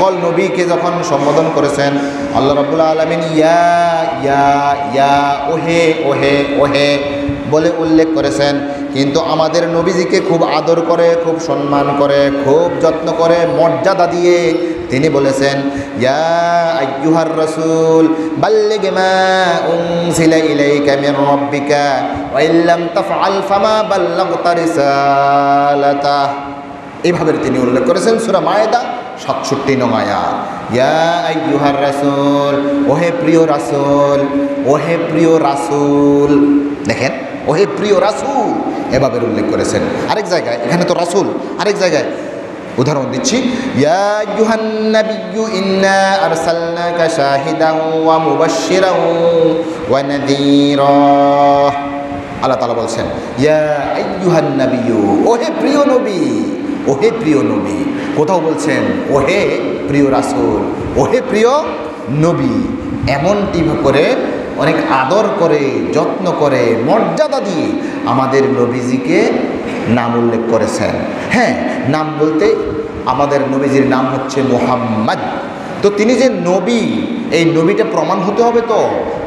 সকল নবীকে যখন সম্বোধন করেছেন আল্লাহ রাব্বুল আলামিন ইয়া ইয়া ইয়া ওহে ওহে ওহে বলে উল্লেখ করেছেন, কিন্তু আমাদের নবীজিকে খুব আদর করে, খুব সম্মান করে, খুব যত্ন করে, মর্যাদা দিয়ে তিনি বলেছেন ইয়া আইয়ুহার রাসূল বাল্লিগ মা উনজিলা ইলাইকা মির রাব্বিকা ওয়া ইল্লাম তাফআল ফামা বাল্লাগতা রিসালাতাহ। এইভাবে তিনি উল্লেখ করেছেন সূরা মায়েদা ৬৭ নং আয়াত। ইয়া আইয়ুহার রাসূল, ওহে প্রিয় রাসূল, ওহে প্রিয় রাসূল। দেখেন, ওহে প্রিয় রাসূল এভাবে উল্লেখ করেছেন। আরেক জায়গায়, এখানে তো রাসূল, আরেক জায়গায় উদাহরণ দিচ্ছি, ইয়া আইয়ুহান নাবিয়্যু ইন্না আরসালনাকা শাহিদান ওয়া মুবাশশিরান ওয়া নাযীরা। আল্লাহ তাআলা বলছেন ইয়া আইয়ুহান নাবিয়্যু, ওহে প্রিয় নবী, ওহে প্রিয় নবী। কোথাও বলছেন ওহে প্রিয় রাসূল, ওহে প্রিয় নবী। এমনটি করে অনেক আদর করে, যত্ন করে, মর্যাদা দিয়ে আমাদের নবীজিকে নাম উল্লেখ করেছেন। হ্যাঁ, নাম বলতে আমাদের নবীজির নাম হচ্ছে মুহাম্মদ। তো তিনি যে নবী, এই নবীটা প্রমাণ হতে হবে তো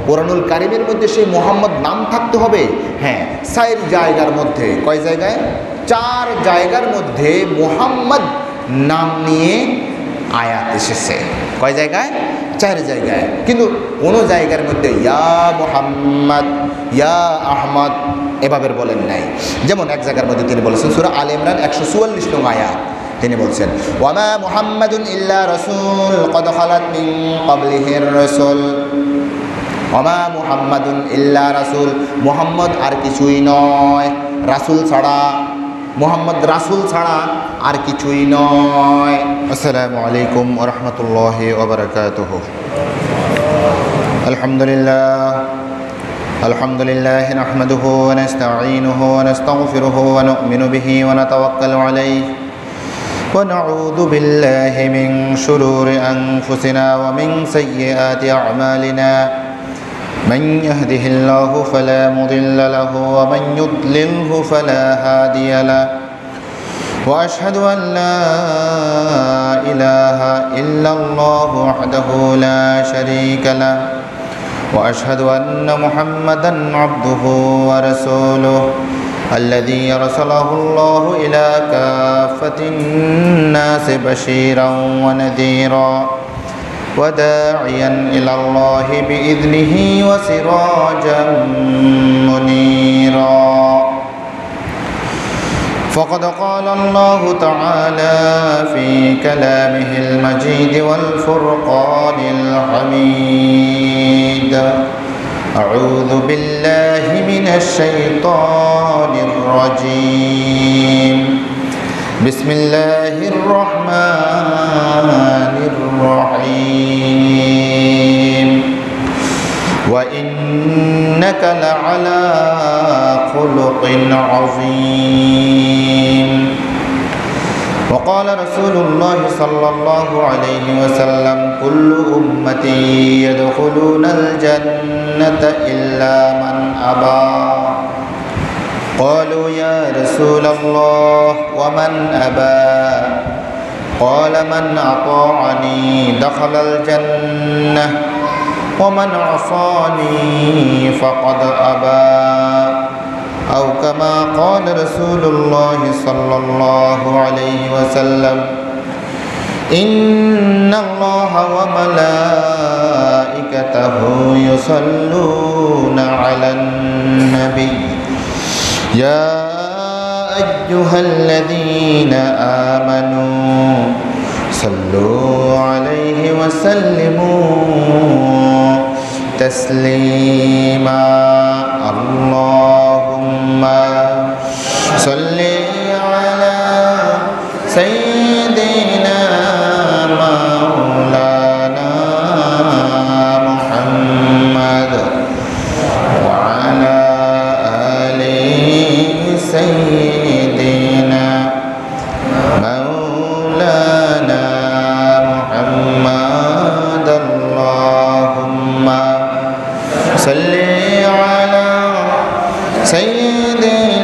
কোরআনুল কারীমের মধ্যে সেই মুহাম্মদ নাম থাকতে হবে। হ্যাঁ, 4 জায়গার মধ্যে, কয় জায়গায়? 4 জায়গার মধ্যে মুহাম্মদ নাম নিয়ে আয়াত এসেছে। কয় জায়গায়? 4 জায়গায়। কিন্তু কোনো জায়গার মধ্যে ইয়া মুহাম্মদ, ইয়া আহমদ এভাবে বলেন নাই। যেমন এক জায়গার মধ্যে তিনি বলেছেন সূরা আলে ইমরান 144 নং আয়াত, তিনি বলছেন ওয়ামা মুহাম্মাদুন ইল্লা রাসূল ক্বাদ খালাত মিন ক্বাবলিহির রাসূল। ওয়ামা মুহাম্মাদুন ইল্লা রাসূল, মুহাম্মদ আর কিছুই নয়, রাসূল ছাড়া, মুহাম্মদ রাসূল ছাড়া আর কিছুই নয়। আসসালামু আলাইকুম ওয়া রাহমাতুল্লাহি ওয়া বারাকাতুহু। আলহামদুলিল্লাহ নাহমাদুহু ওয়া নাস্তাঈনুহু ওয়া নাস্তাগফিরুহু ওয়া নু'মিনু বিহি ওয়া নাতাওয়াক্কালু আলাইহি ওয়া নাউযু বিল্লাহি মিন শুরুরি আনফুসিনা ওয়া মিন সাইয়্যাতি আ'মালিনা। من يهده الله فلا مضل له ومن يضلله فلا هادي له وأشهد أن لا إله إلا الله وحده لا شريك له وأشهد أن محمدا عبده ورسوله الذي أرسله الله إلى كافة الناس بشيرا ونذيرا وداعيا إلى الله بإذنه وسراجا منيرا. فقد قال الله تعالى في كلامه المجيد والفرقان الحميد أعوذ بالله من الشيطان الرجيم بسم الله الرحمن الرحيم وإنك لعلى خلق عظيم. وقال رسول الله صلى الله عليه وسلم كل أمتي يدخلون الجنة إلا من أبى. قالوا يا رسول الله ومن أبى؟ قال من أطاعني دخل الجنة ومن عصاني فقد أبى أو كما قال رسول الله صلى الله عليه وسلم إن الله وملائكته يصلون على النبي يا أيها الذين آمنوا صلوا عليه وسلموا تسليما. اللهم صل على سيدنا مولانا محمد وعلى آل سيدنا مولانا محمد. اللهم صل على سيدنا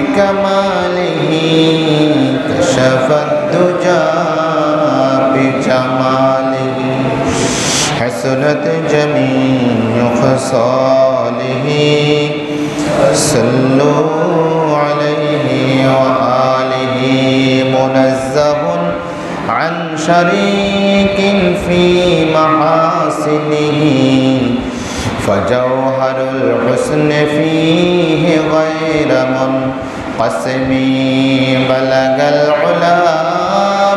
بكماله كشف الدجى بجماله حسنت جميع خصاله صلوا عليه وآله منزه عن شريك في محاسنه فجوهر الحسن فيه غير منقسم بلغ العلا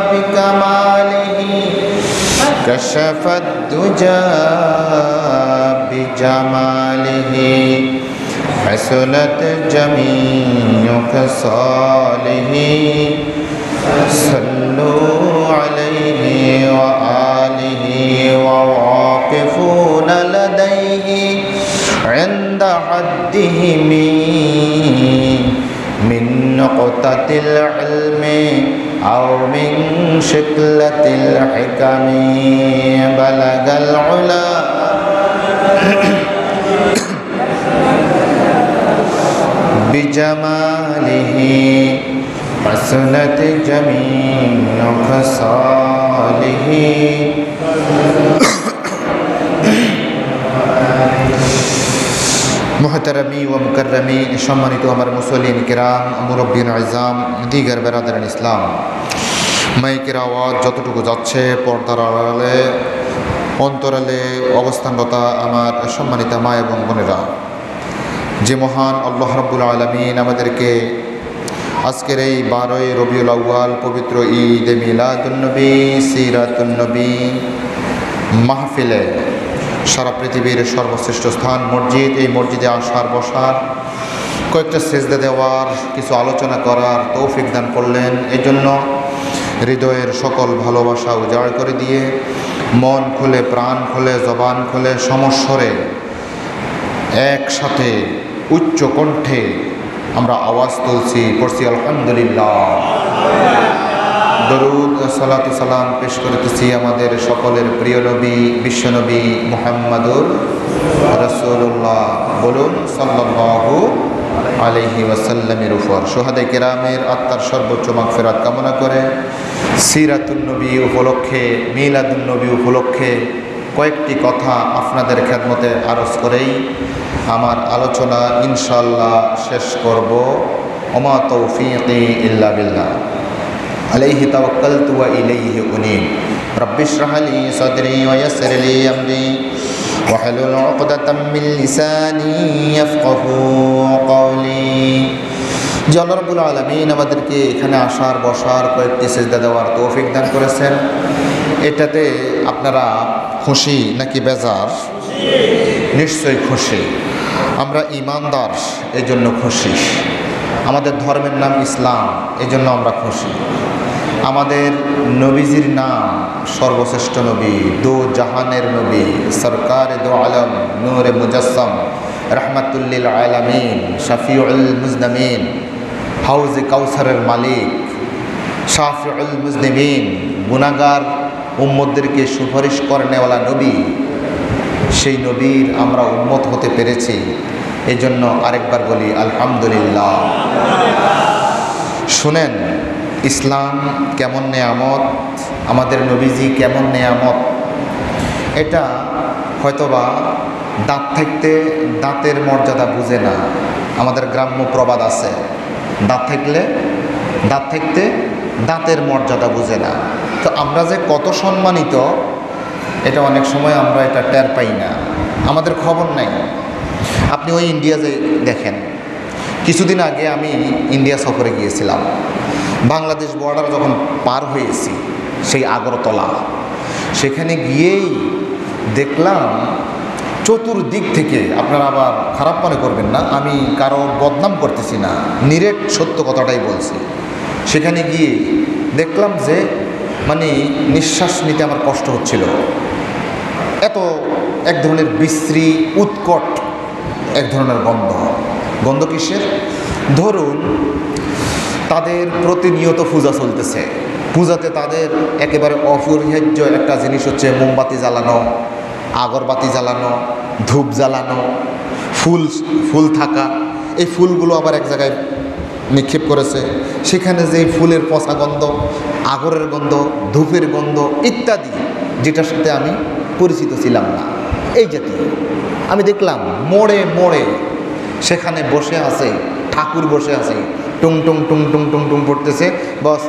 بكماله كشف الدجى بجماله حسنت جميع خصاله صلوا عليه وآله وواقفون لديه عند حدهم من نقطة العلم أو من شكلة الحكم بلغ العلا بجماله حسنت جميع خصاله মুহতারামি ও মুকাররামি সম্মানিত আমার মুসল্লিন কিরাম মুরব্বিন আযম দিগার বেরাদারান ইসলাম মাইকের আওয়াজ যতটুকু যাচ্ছে পর্দার আড়ালে অন্তরালে অবস্থানরত আমার সম্মানিত মা এবং বোনেরা, যে মহান আল্লাহ রাব্বুল আলামিন আমাদেরকে আজকের এই 12ই রবিউল আউয়াল পবিত্র ঈদ এ মিলাদুন নবী সিরাতুন নবী মাহফিলে সারা পৃথিবীর সর্বশ্রেষ্ঠ স্থান মসজিদ, এই মসজিদে আসার বসার কয়েকটা সেজদা দেওয়ার কিছু আলোচনা করার তৌফিক দান করলেন। এই জন্য হৃদয়ের সকল ভালোবাসা উজাড় করে দিয়ে মন খুলে প্রাণ খুলে জবান খুলে সমস্বরে একসাথে উচ্চ কণ্ঠে আমরা আওয়াজ তুলছি, পড়ছি আলহামদুলিল্লাহ। দরুদ সালাতু সালাম পেশ করতেছি আমাদের সকলের প্রিয় নবী বিশ্বনবী মুহাম্মাদুর রাসূলুল্লাহ, বলুন সাল্লাল্লাহু আলাইহি ওয়াসাল্লামের উপর। শুহাদায়ে কেরামের আত্মার সর্বোচ্চ মাগফিরাত কামনা করে সিরাতুন নবী উপলক্ষে, মিলাদুন নবী উপলক্ষে কয়েকটি কথা আপনাদের খেদমতে আরজ করেই আমার আলোচনা ইনশাআল্লাহ শেষ করব। ওমা তৌফিকি ইল্লা বিল্লাহ, আলাইহি তাওয়াক্কালতু ওয়া ইলাইহি উনীব। রাব্বি ইশরাহ লি সাদরি ওয়া ইয়াসসির লি আমরি ওয়াহলুল উকদাতাম মিন লিসানি ইয়াফকাহু কওলি। যে আল্লাহ রাব্বুল আলামিন আমাদেরকে এখানে আসার বসার কয়েকটি সিজদা দেওয়ার তৌফিক দান করেছেন, এটাতে আপনারা খুশি নাকি বেজার? নিশ্চয়ই খুশি। আমরা ঈমানদার, এই জন্য খুশি। আমাদের ধর্মের নাম ইসলাম, এই জন্য আমরা খুশি। আমাদের নবীজির নাম সর্বশ্রেষ্ঠ নবী, দো জাহানের নবী, সরকারে দো আলম, নূরে মুজাসসাম, রাহমাতুল্লিল আলামিন, শাফিউল মুজনামিন, হাউজে কাউসারের মালিক, শাফিউল মুজনিমিন, গুনাহগার উম্মতদেরকে সুপারিশ করেনেওয়ালা নবী। সেই নবীর আমরা উম্মত হতে পেরেছি, এই জন্য আরেকবার বলি আলহামদুলিল্লাহ। শুনেন, ইসলাম কেমন নেয়ামত, আমাদের নবীজি কেমন নেয়ামত, এটা হয়তোবা দাঁত থাকতে দাঁতের মর্যাদা বুঝে না। আমাদের গ্রাম্য প্রবাদ আছে, দাঁত থাকতে দাঁতের মর্যাদা বুঝে না। তো আমরা যে কত সম্মানিত, এটা অনেক সময় আমরা এটা টের পাই না, আমাদের খবর নাই। আপনি ওই ইন্ডিয়া যে দেখেন, কিছুদিন আগে আমি ইন্ডিয়া সফরে গিয়েছিলাম। বাংলাদেশ বর্ডার যখন পার হয়েছি, সেই আগরতলা, সেখানে গিয়েই দেখলাম চতুর্দিক থেকে, আপনারা আবার খারাপ মনে করবেন না, আমি কারো বদনাম করতেছি না, নিরেট সত্য কথাটাই বলছি। সেখানে গিয়ে দেখলাম যে মানে নিঃশ্বাস নিতে আমার কষ্ট হচ্ছিল। এত এক ধরনের বিশ্রী উৎকট এক ধরনের গন্ধ কিসের? ধরুন তাদের প্রতিনিয়ত পূজা চলতেছে, পূজাতে তাদের একেবারে অপরিহার্য একটা জিনিস হচ্ছে মোমবাতি জ্বালানো, আগরবাতি জ্বালানো, ধূপ জ্বালানো, ফুল থাকা। এই ফুলগুলো আবার এক জায়গায় নিক্ষেপ করেছে, সেখানে যে ফুলের পচা গন্ধ, আগরের গন্ধ, ধূপের গন্ধ ইত্যাদি, যেটার সাথে আমি পরিচিত ছিলাম না, এই জাতীয় আমি দেখলাম মোড়ে মোড়ে সেখানে বসে আছে ঠাকুর, বসে আছে টুং টুং টুং টুং টুং টুং পড়তেছে, বস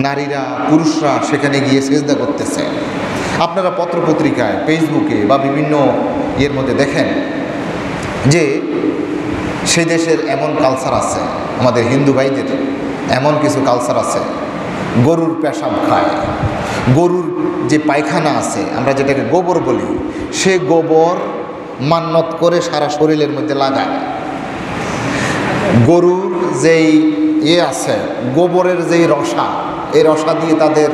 নারীরা পুরুষরা সেখানে গিয়ে সেজদা করতেছে। আপনারা পত্রপত্রিকায়, ফেসবুকে বা বিভিন্ন ইয়ের মধ্যে দেখেন যে সেই দেশের এমন কালচার আছে, আমাদের হিন্দু ভাইদের এমন কিছু কালচার আছে, গরুর পেশাব খায়, গরুর যে পায়খানা আছে আমরা যেটাকে গোবর বলি, সে গোবর মান্নত করে সারা শরীরের মধ্যে লাগায়। গরুর যেই আছে গোবরের যেই রসা, এই রসা দিয়ে তাদের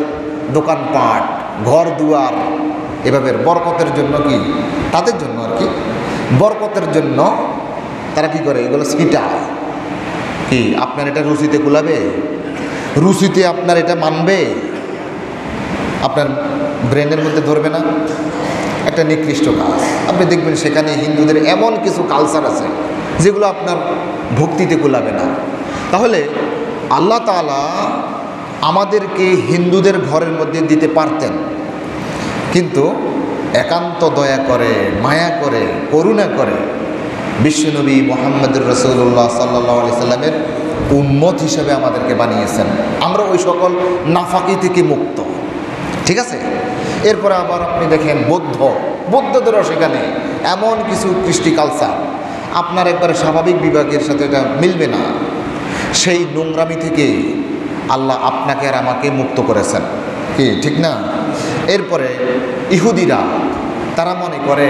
দোকানপাট, ঘর দুয়ার, এভাবে বরকতের জন্য, কি তাদের জন্য আর কি বরকতের জন্য তারা কি করে, এগুলো ছিটায়। কি আপনার এটা রুচিতে কুলাবে? রুচিতে আপনার এটা মানবে? আপনার ব্রেনের মধ্যে ধরবে না? একটা নিকৃষ্ট কাজ। আপনি দেখবেন সেখানে হিন্দুদের এমন কিছু কালচার আছে যেগুলো আপনার ভক্তিতে কুলাবে না। তাহলে আল্লাহ তাআলা আমাদেরকে হিন্দুদের ঘরের মধ্যে দিতে পারতেন, কিন্তু একান্ত দয়া করে, মায়া করে, করুণা করে বিশ্বনবী মুহাম্মদুর রাসূলুল্লাহ সাল্লাল্লাহু আলাইহি সাল্লামের উম্মত হিসেবে আমাদেরকে বানিয়েছেন। আমরা ওই সকল নাফাকি থেকে মুক্ত, ঠিক আছে। এরপরে আবার আপনি দেখেন বৌদ্ধদেরও সেখানে এমন কিছু কৃষ্টি কালচার আপনার একবারে স্বাভাবিক বিভাগের সাথে এটা মিলবে না। সেই নোংরামি থেকে আল্লাহ আপনাকে আর আমাকে মুক্ত করেছেন, কি ঠিক না? এরপরে ইহুদিরা তারা মনে করে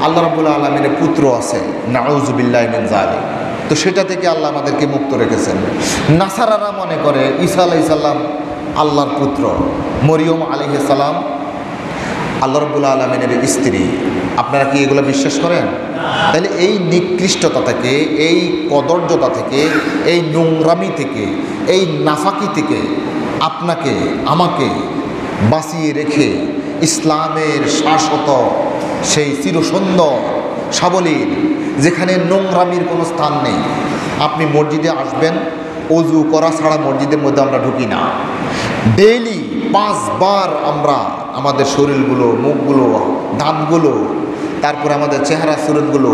আল্লাহ রাব্বুল আলামিনের পুত্র আছে, নাউযুবিল্লাহি মিন যালিক, তো সেটা থেকে আল্লাহ আমাদেরকে মুক্ত রেখেছেন। নাসারারা মনে করে ঈসা আলাইহিস সালাম আল্লাহর পুত্র, মরিয়ম আলাইহিস সালাম আল্লাহ রাব্বুল আলামিনের স্ত্রী। আপনারা কি এগুলো বিশ্বাস করেন? তাহলে এই নিকৃষ্টতা থেকে, এই কদর্যতা থেকে, এই নোংরামি থেকে, এই নাফাকি থেকে আপনাকে আমাকে বাঁচিয়ে রেখে ইসলামের শাশ্বত সেই চিরসুন্দর সাবলীল, যেখানে নোংরামির কোনো স্থান নেই। আপনি মসজিদে আসবেন, অজু করা ছাড়া মসজিদের মধ্যে আমরা ঢুকি না। ডেইলি 5 বার আমরা আমাদের শরীরগুলো, মুখগুলো, দাঁতগুলো, তারপরে আমাদের চেহারা সুরতগুলো,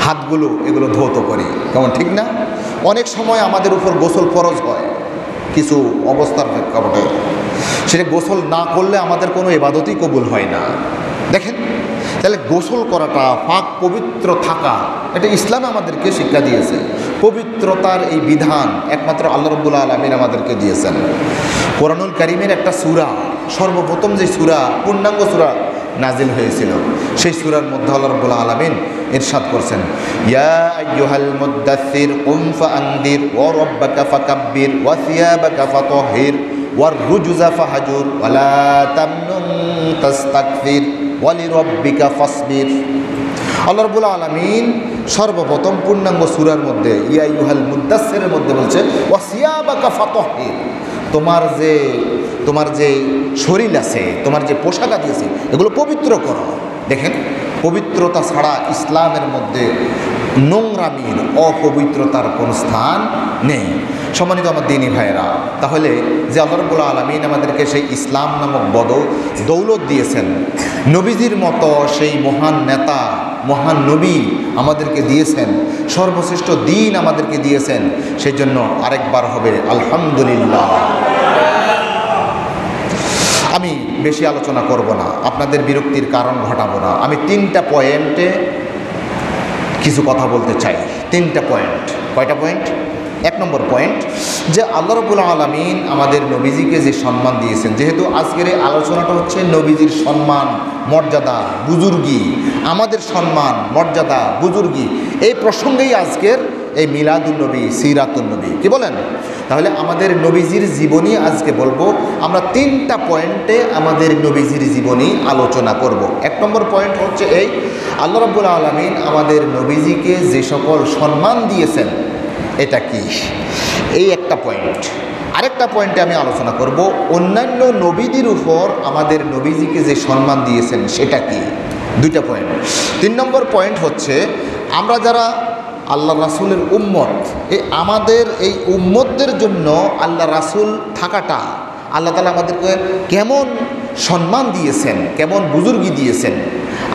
হাতগুলো, এগুলো ধৌত করি, কেমন ঠিক না? অনেক সময় আমাদের উপর গোসল ফরজ হয় কিছু অবস্থার প্রেক্ষাপটে, সেটা গোসল না করলে আমাদের কোনো ইবাদতই কবুল হয় না। দেখেন, তাহলে গোসল করাটা, পাক পবিত্র থাকা, এটা ইসলাম আমাদেরকে শিক্ষা দিয়েছে। পবিত্রতার এই বিধান একমাত্র আল্লাহ রাব্বুল আলামিন আমাদেরকে দিয়েছেন। কোরআনুল কারীমের একটা সূরা, সর্বপ্রথম যে সূরা, পূর্ণাঙ্গ সূরা নাজিল হয়েছিল, সেই সূরার মধ্যে আল্লাহ রাব্বুল আলামিন ইরশাদ করছেন, ইয়া আইয়ুহাল মুদ্দাসসির কুম ফাআনদির ওয়া রাব্বাকা ফাকাব্বির ওয়া সিয়াবাকা ফাতাহহির ওয়ার রুজুজা ফাহাজুর ওয়ালা তামনুন তাস্তাকফির ওয়ালিরাব্বিকা ফাসবির। আল্লাহ রাব্বুল আলামিন সর্বপ্রথম পূর্ণাঙ্গ সূরার মধ্যে ইয়া আইয়ুহাল মুদ্দাসসিরের মধ্যে বলছে ওয়া সিয়াবাকা ফাতাহহির, তোমার যে শরীর আছে, তোমার যে পোশাক আছে, এগুলো পবিত্র করো। দেখেন, পবিত্রতা ছাড়া ইসলামের মধ্যে নোংরামির, অপবিত্রতার কোনো স্থান নেই। সম্মানিত আমার দিনী ভাইয়েরা, তাহলে যে আল্লাহ রাব্বুল আলামিন আমাদেরকে সেই ইসলাম নামক দৌলত দিয়েছেন, নবীজির মতো সেই মহান নেতা, মহান নবী আমাদেরকে দিয়েছেন, সর্বশ্রেষ্ঠ দিন আমাদেরকে দিয়েছেন, সেই জন্য আরেকবার হবে আলহামদুলিল্লাহ। আমি বেশি আলোচনা করব না, আপনাদের বিরক্তির কারণ ঘটাবো না। আমি 3টা পয়েন্টে কিছু কথা বলতে চাই। 3টা পয়েন্ট। কয়টা পয়েন্ট? 1 নম্বর পয়েন্ট, যে আল্লাহ রাব্বুল আলামিন আমাদের নবীজিকে যে সম্মান দিয়েছেন, যেহেতু আজকের এই আলোচনাটা হচ্ছে নবীজির সম্মান, মর্যাদা, বুজুর্গি, আমাদের সম্মান, মর্যাদা, বুজুর্গি, এই প্রসঙ্গেই আজকের এই মিলাদুন নবী, সিরাতুন নবী, কি বলেন? তাহলে আমাদের নবীজির জীবনী আজকে বলবো। আমরা 3টা পয়েন্টে আমাদের নবীজির জীবনী আলোচনা করব। 1 নম্বর পয়েন্ট হচ্ছে এই, আল্লাহ রাব্বুল আলামিন আমাদের নবীজিকে যে সকল সম্মান দিয়েছেন, এটা কি? এই একটা পয়েন্ট। আরেকটা পয়েন্টে আমি আলোচনা করব অন্যান্য নবীদের উপর আমাদের নবীজিকে যে সম্মান দিয়েছেন সেটা কি। 2টা পয়েন্ট। 3 নম্বর পয়েন্ট হচ্ছে, আমরা যারা আল্লাহ রাসূলের উম্মত, আমাদের এই উম্মতদের জন্য আল্লাহ রাসূল থাকাটা আল্লাহ তাআলা আমাদেরকে কেমন সম্মান দিয়েছেন, কেমন বুজুর্গি দিয়েছেন,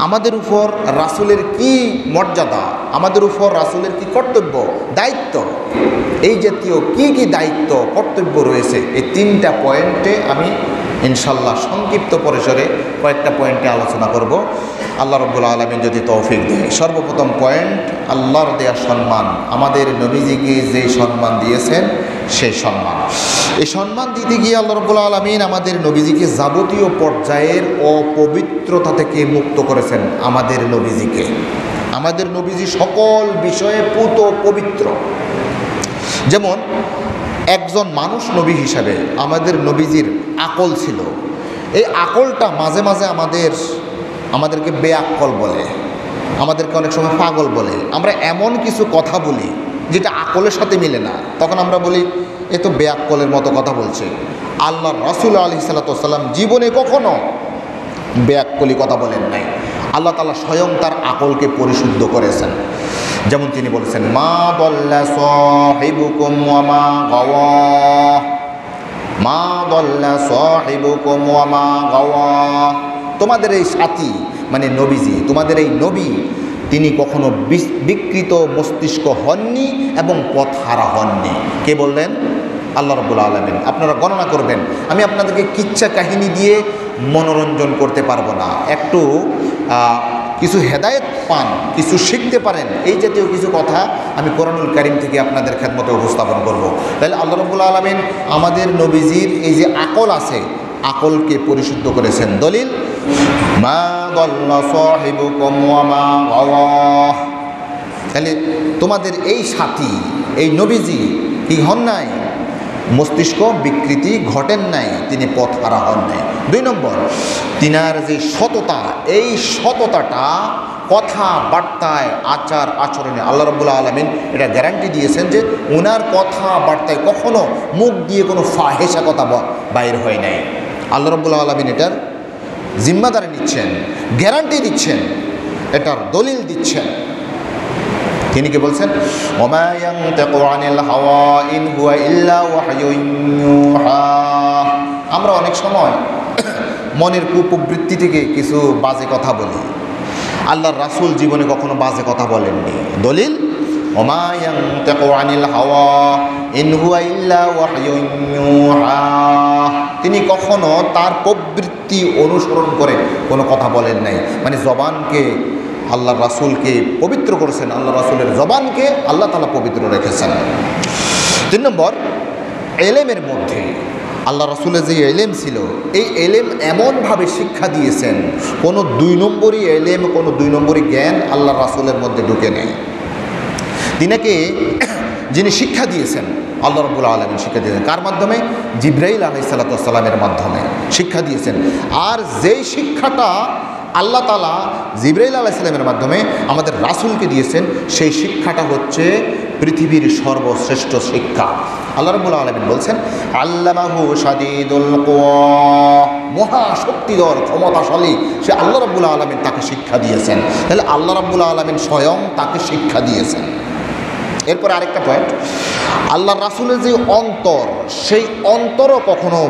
আমাদের উপর রাসূলের কি মর্যাদা, আমাদের উপর রাসূলের কি কর্তব্য, দায়িত্ব, এই জাতীয় কি কি দায়িত্ব কর্তব্য রয়েছে, এই 3টা পয়েন্টে আমি ইনশাল্লাহ সংক্ষিপ্ত পরিসরে কয়েকটা পয়েন্টে আলোচনা করব, আল্লাহ রাব্বুল আলামিন যদি তৌফিক দেয়। সর্বপ্রথম পয়েন্ট, আল্লাহর দেয়া সম্মান, আমাদের নবীজিকে যে সম্মান দিয়েছেন সেই সম্মান। এই সম্মান দিতে গিয়ে আল্লাহ রাব্বুল আলামিন আমাদের নবীজিকে যাবতীয় পর্যায়ের অপবিত্রতা থেকে মুক্ত করেছেন। আমাদের নবীজি সকল বিষয়ে পুত পবিত্র। যেমন একজন মানুষ নবী হিসাবে আমাদের নবীজির আকল ছিল, এই আকলটা মাঝে মাঝে আমাদেরকে বেআক্কল বলে, আমাদেরকে অনেক সময় পাগল বলে। আমরা এমন কিছু কথা বলি যেটা আকলের সাথে মিলে না, তখন আমরা বলি এ তো বেআক্কলের মতো কথা বলছে। আল্লাহ রাসূল আলাইহিস সালাতু ওয়াস সালাম জীবনে কখনো বেআক্কলি কথা বলেন নাই। আল্লাহ তাআলা স্বয়ং তার আকলকে পরিশুদ্ধ করেছেন। যেমন তিনি বলেছেন, মা দাল্লা সাহিবুকুম ওয়া মা গাওয়া, মা দাল্লা সাহিবুকুম ওয়া মা গাওয়া। তোমাদের এই সাথী মানে নবীজি, তোমাদের এই নবী, তিনি কখনো বিকৃত মস্তিষ্ক হননি এবং পথহারা হননি। কে বললেন? আল্লাহ রাব্বুল আলামিন। আপনারা গণনা করবেন, আমি আপনাদেরকে কিচ্ছা কাহিনী দিয়ে মনোরঞ্জন করতে পারবো না। একটু কিছু হেদায়েত পান, কিছু শিখতে পারেন, এই জাতীয় কিছু কথা আমি কোরআনুল কারীম থেকে আপনাদের খেদমতে উপস্থাপন করব। তাহলে আল্লাহ রাব্বুল আলামিন আমাদের নবীজির এই যে আকল আছে, আকলকে পরিশুদ্ধ করেছেন। দলিল, মা দাল্লা সাহিবুকুম ওয়া মা গাওয়া। তাহলে তোমাদের এই সাথী, এই নবীজি কি হন নাই? মস্তিষ্ক বিকৃতি ঘটেন নাই, তিনি পথহারা হন নাই। 2 নম্বর, তিনার যে সততা, এই সততাটা কথাবার্তায়, আচার আচরণে আল্লাহ রাব্বুল আলামিন এটা গ্যারান্টি দিয়েছেন যে ওনার কথাবার্তায় কখনো মুখ দিয়ে কোনো ফাহেসা কথা বাইর হয় নাই। আল্লাহ রাব্বুল আলামিন এটার জিম্মাদারি নিচ্ছেন, গ্যারান্টি দিচ্ছেন, এটার দলিল দিচ্ছেন। তিনি কি বলছেন? ওমা ইয়ানতাকু আনিল হাওয়া ইন হুয়া ইল্লা ওয়াহয়ুন ইউহা। আমরা অনেক সময় মনের কুপ্রবৃত্তি থেকে কিছু বাজে কথা বলি। আল্লাহর রাসূল জীবনে কখনো বাজে কথা বলেননি। দলিল, ওমা ইয়ানতাকু আনিল হাওয়া ইন হুয়া ইল্লা ওয়াহয়ুন ইউহা। তিনি কখনো তার প্রবৃত্তি অনুসরণ করে কোনো কথা বলেন নাই। মানে জবানকে, আল্লাহ রাসূলকে পবিত্র করেছেন, আল্লাহ রাসূলের জবানকে আল্লাহ তাআলা পবিত্র রেখেছেন। 3 নম্বর, এলেমের মধ্যে আল্লাহ রাসূলের যে এলেম ছিল, এই এলেম এমনভাবে শিক্ষা দিয়েছেন, কোনো 2 নম্বরই এলেম, কোনো 2 নম্বরই জ্ঞান আল্লাহ রাসূলের মধ্যে ঢুকে নেই। তিনাকে যিনি শিক্ষা দিয়েছেন, আল্লাহ রাব্বুল আলামিন শিক্ষা দিয়েছেন কার মাধ্যমে? জিবরাইল আলাইহিস সালাতু ওয়াস সালামের মাধ্যমে শিক্ষা দিয়েছেন। আর যেই শিক্ষাটা আল্লাহ তাআলা জিবরাইল আলাইহিস সালামের মাধ্যমে আমাদের রাসূলকে দিয়েছেন, সেই শিক্ষাটা হচ্ছে পৃথিবীর সর্বশ্রেষ্ঠ শিক্ষা। আল্লাহ রাব্বুল আলামিন বলছেন, আল্লামাহু শাদীদুল কুওয়া, মহাশক্তিধর ক্ষমতাশালী সে আল্লাহ রাব্বুল আলামিন তাকে শিক্ষা দিয়েছেন। তাহলে আল্লাহ রাব্বুল আলামিন স্বয়ং তাকে শিক্ষা দিয়েছেন। এরপরে আরেকটা পয়েন্ট, আল্লাহ রাসূলের যে অন্তর, সেই অন্তরও কখনো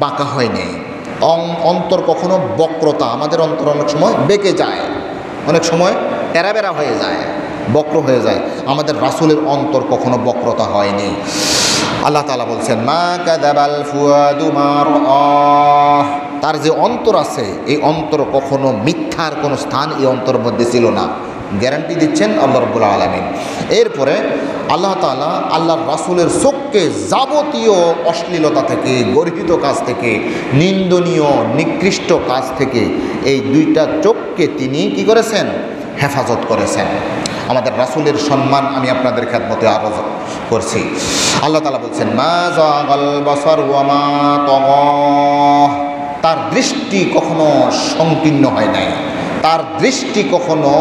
বাঁকা হয়নি। অন্তর কখনো বক্রতা, আমাদের অন্তর অনেক সময় বেঁকে যায়, অনেক সময় টেরাবেরা হয়ে যায়, বক্র হয়ে যায়। আমাদের রাসূলের অন্তর কখনো বক্রতা হয়নি। আল্লাহ তাআলা বলছেন, মা কাযাবাল ফুয়াদু মা রাআহ। তার যে অন্তর আছে, এই অন্তর কখনো মিথ্যার কোনো স্থান এই অন্তরের মধ্যে ছিল না। গ্যারান্টি দিচ্ছেন আল্লাহ রাব্বুল আলামিন। এরপরে আল্লাহ তাআলা আল্লাহর রাসূলের চোখকে যাবতীয় অশ্লীলতা থেকে, গর্হিত কাজ থেকে, নিন্দনীয় নিকৃষ্ট কাজ থেকে এই 2টা চোখকে তিনি কি করেছেন? হেফাজত করেছেন। আমাদের রাসূলের সম্মান আমি আপনাদের খেদমতে আরজ করছি। আল্লাহ তাআলা বলছেন, মা যাগাল বাসার ওয়া মা তাগা। তার দৃষ্টি কখনো সংকীর্ণ হয় নাই, তার দৃষ্টি কখনো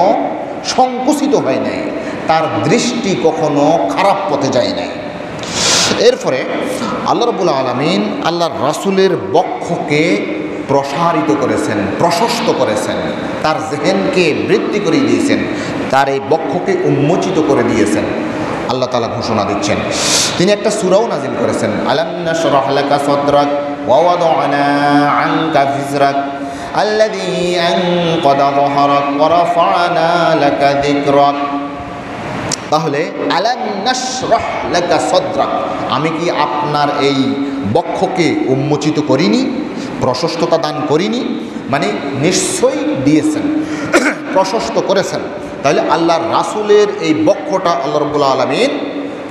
সংকুচিত হয় নাই, তার দৃষ্টি কখনো খারাপ পথে যায় নাই। এরপরে আল্লাহ রাব্বুল আলামিন আল্লাহর রাসূলের বক্ষকে প্রসারিত করেছেন, প্রশস্ত করেছেন, তার জেহেনকে বৃদ্ধি করে দিয়েছেন। তার এই বক্ষ বক্ষকে উন্মোচিত করে দিয়েছেন। আল্লাহ তাআলা ঘোষণা দিচ্ছেন। তিনি একটা সূরাও নাজিল করেছেন, আলাম নাশরাহ লাকা সাদরাক ওয়া ওয়াদা'না আনকা ফিজরাক আল্লাযী আনকাদা যাহরাক ওয়া রাফা'না লাকা যিকরাক। তাহলে আলাম নাশরাহ লাকা সাদরাক, আমি কি আপনার এই বক্ষকে উন্মোচিত করিনি, প্রশস্ততা দান করিনি? মানে নিশ্চয়ই দিয়েছেন, প্রশস্ত করেছেন। তাহলে আল্লাহর রাসূলের এই বক্ষটা আল্লাহ রাব্বুল আলামিন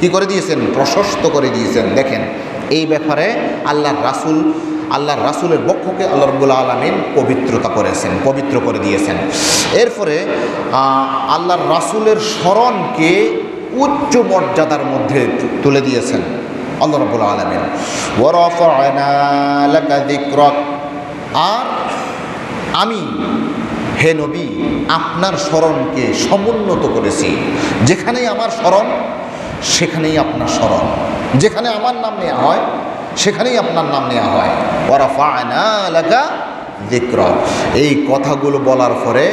কি করে দিয়েছেন? প্রশস্ত করে দিয়েছেন। দেখেন এই ব্যাপারে আল্লাহর রাসূলের বক্ষকে আল্লাহ রাব্বুল আলামিন পবিত্রতা করেছেন, পবিত্র করে দিয়েছেন। এরপরে আল্লাহর রাসূলের স্মরণকে উচ্চ মর্যাদার মধ্যে তুলে দিয়েছেন আল্লাহ রাব্বুল আলামিন। ওয়া রাফা'না লাকা যিকরাক, আর আমি হে নবী আপনার স্মরণকে সমুন্নত করেছি। যেখানেই আমার স্মরণ সেখানেই আপনার স্মরণ, যেখানে আমার নাম নেওয়া হয় সেখানেই আপনার নাম নেওয়া হয়। ওয়া রাফা'না লাকা যিকরাক, এই কথাগুলো বলার পরে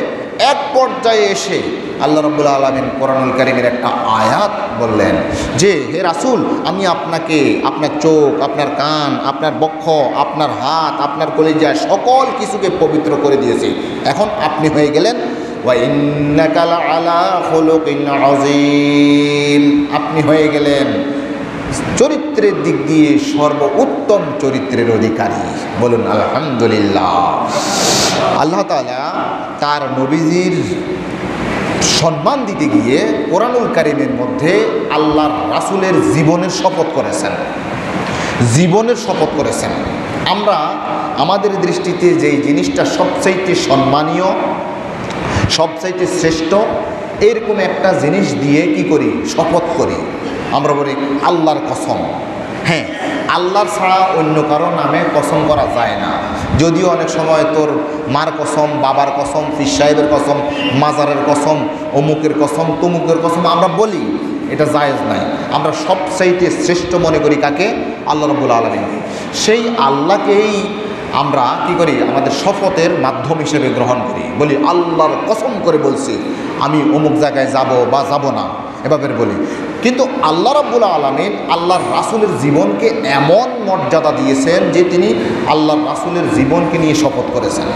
এক পর্যায়ে এসে আল্লাহ রাব্বুল আলামিন কোরআনুল কারীমের একটা আয়াত বললেন যে হে রাসূল, আমি আপনাকে আপনার চোখ, আপনার কান, আপনার বক্ষ, আপনার হাত, আপনার কলিজা সকল কিছুকে পবিত্র করে দিয়েছি। এখন আপনি হয়ে গেলেন ওয়া ইন্নাকা লাআলা খুলুকিন আযীম, আপনি হয়ে গেলেন চরিত্রের দিক দিয়ে সর্বোত্তম চরিত্রের অধিকারী। বলুন আলহামদুলিল্লাহ। আল্লাহ তাআলা তার নবীজির সম্মান দিতে গিয়ে কোরআনুল কারীমের মধ্যে আল্লাহর রাসূলের জীবনের শপথ করেছেন, জীবনের শপথ করেছেন। আমরা আমাদের দৃষ্টিতে যেই জিনিসটা সবচাইতে সম্মানীয়, সবচাইতে শ্রেষ্ঠ, এরকম একটা জিনিস দিয়ে কি করি? শপথ করি। আমরা বলি আল্লাহর কসম। হ্যাঁ, আল্লাহ ছাড়া অন্য কারো নামে কসম করা যায় না। যদিও অনেক সময় তোর মার কসম, বাবার কসম, পীর সাহেবের কসম, মাজারের কসম, অমুকের কসম, তমুকের কসম আমরা বলি, এটা জায়েজ নাই। আমরা সবচাইতে শ্রেষ্ঠ মনে করি কাকে? আল্লাহ রাব্বুল আলামিনকে। সেই আল্লাহকেই আমরা কি করি? আমাদের শপথের মাধ্যম হিসেবে গ্রহণ করি। বলি আল্লাহর কসম করে বলছি আমি অমুক জায়গায় যাব বা যাব না, এভাবে বলি। কিন্তু আল্লাহ রাব্বুল আলামিন আল্লাহর রাসূলের জীবনকে এমন মর্যাদা দিয়েছেন যে তিনি আল্লাহর রাসূলের জীবনকে নিয়ে শপথ করেছেন।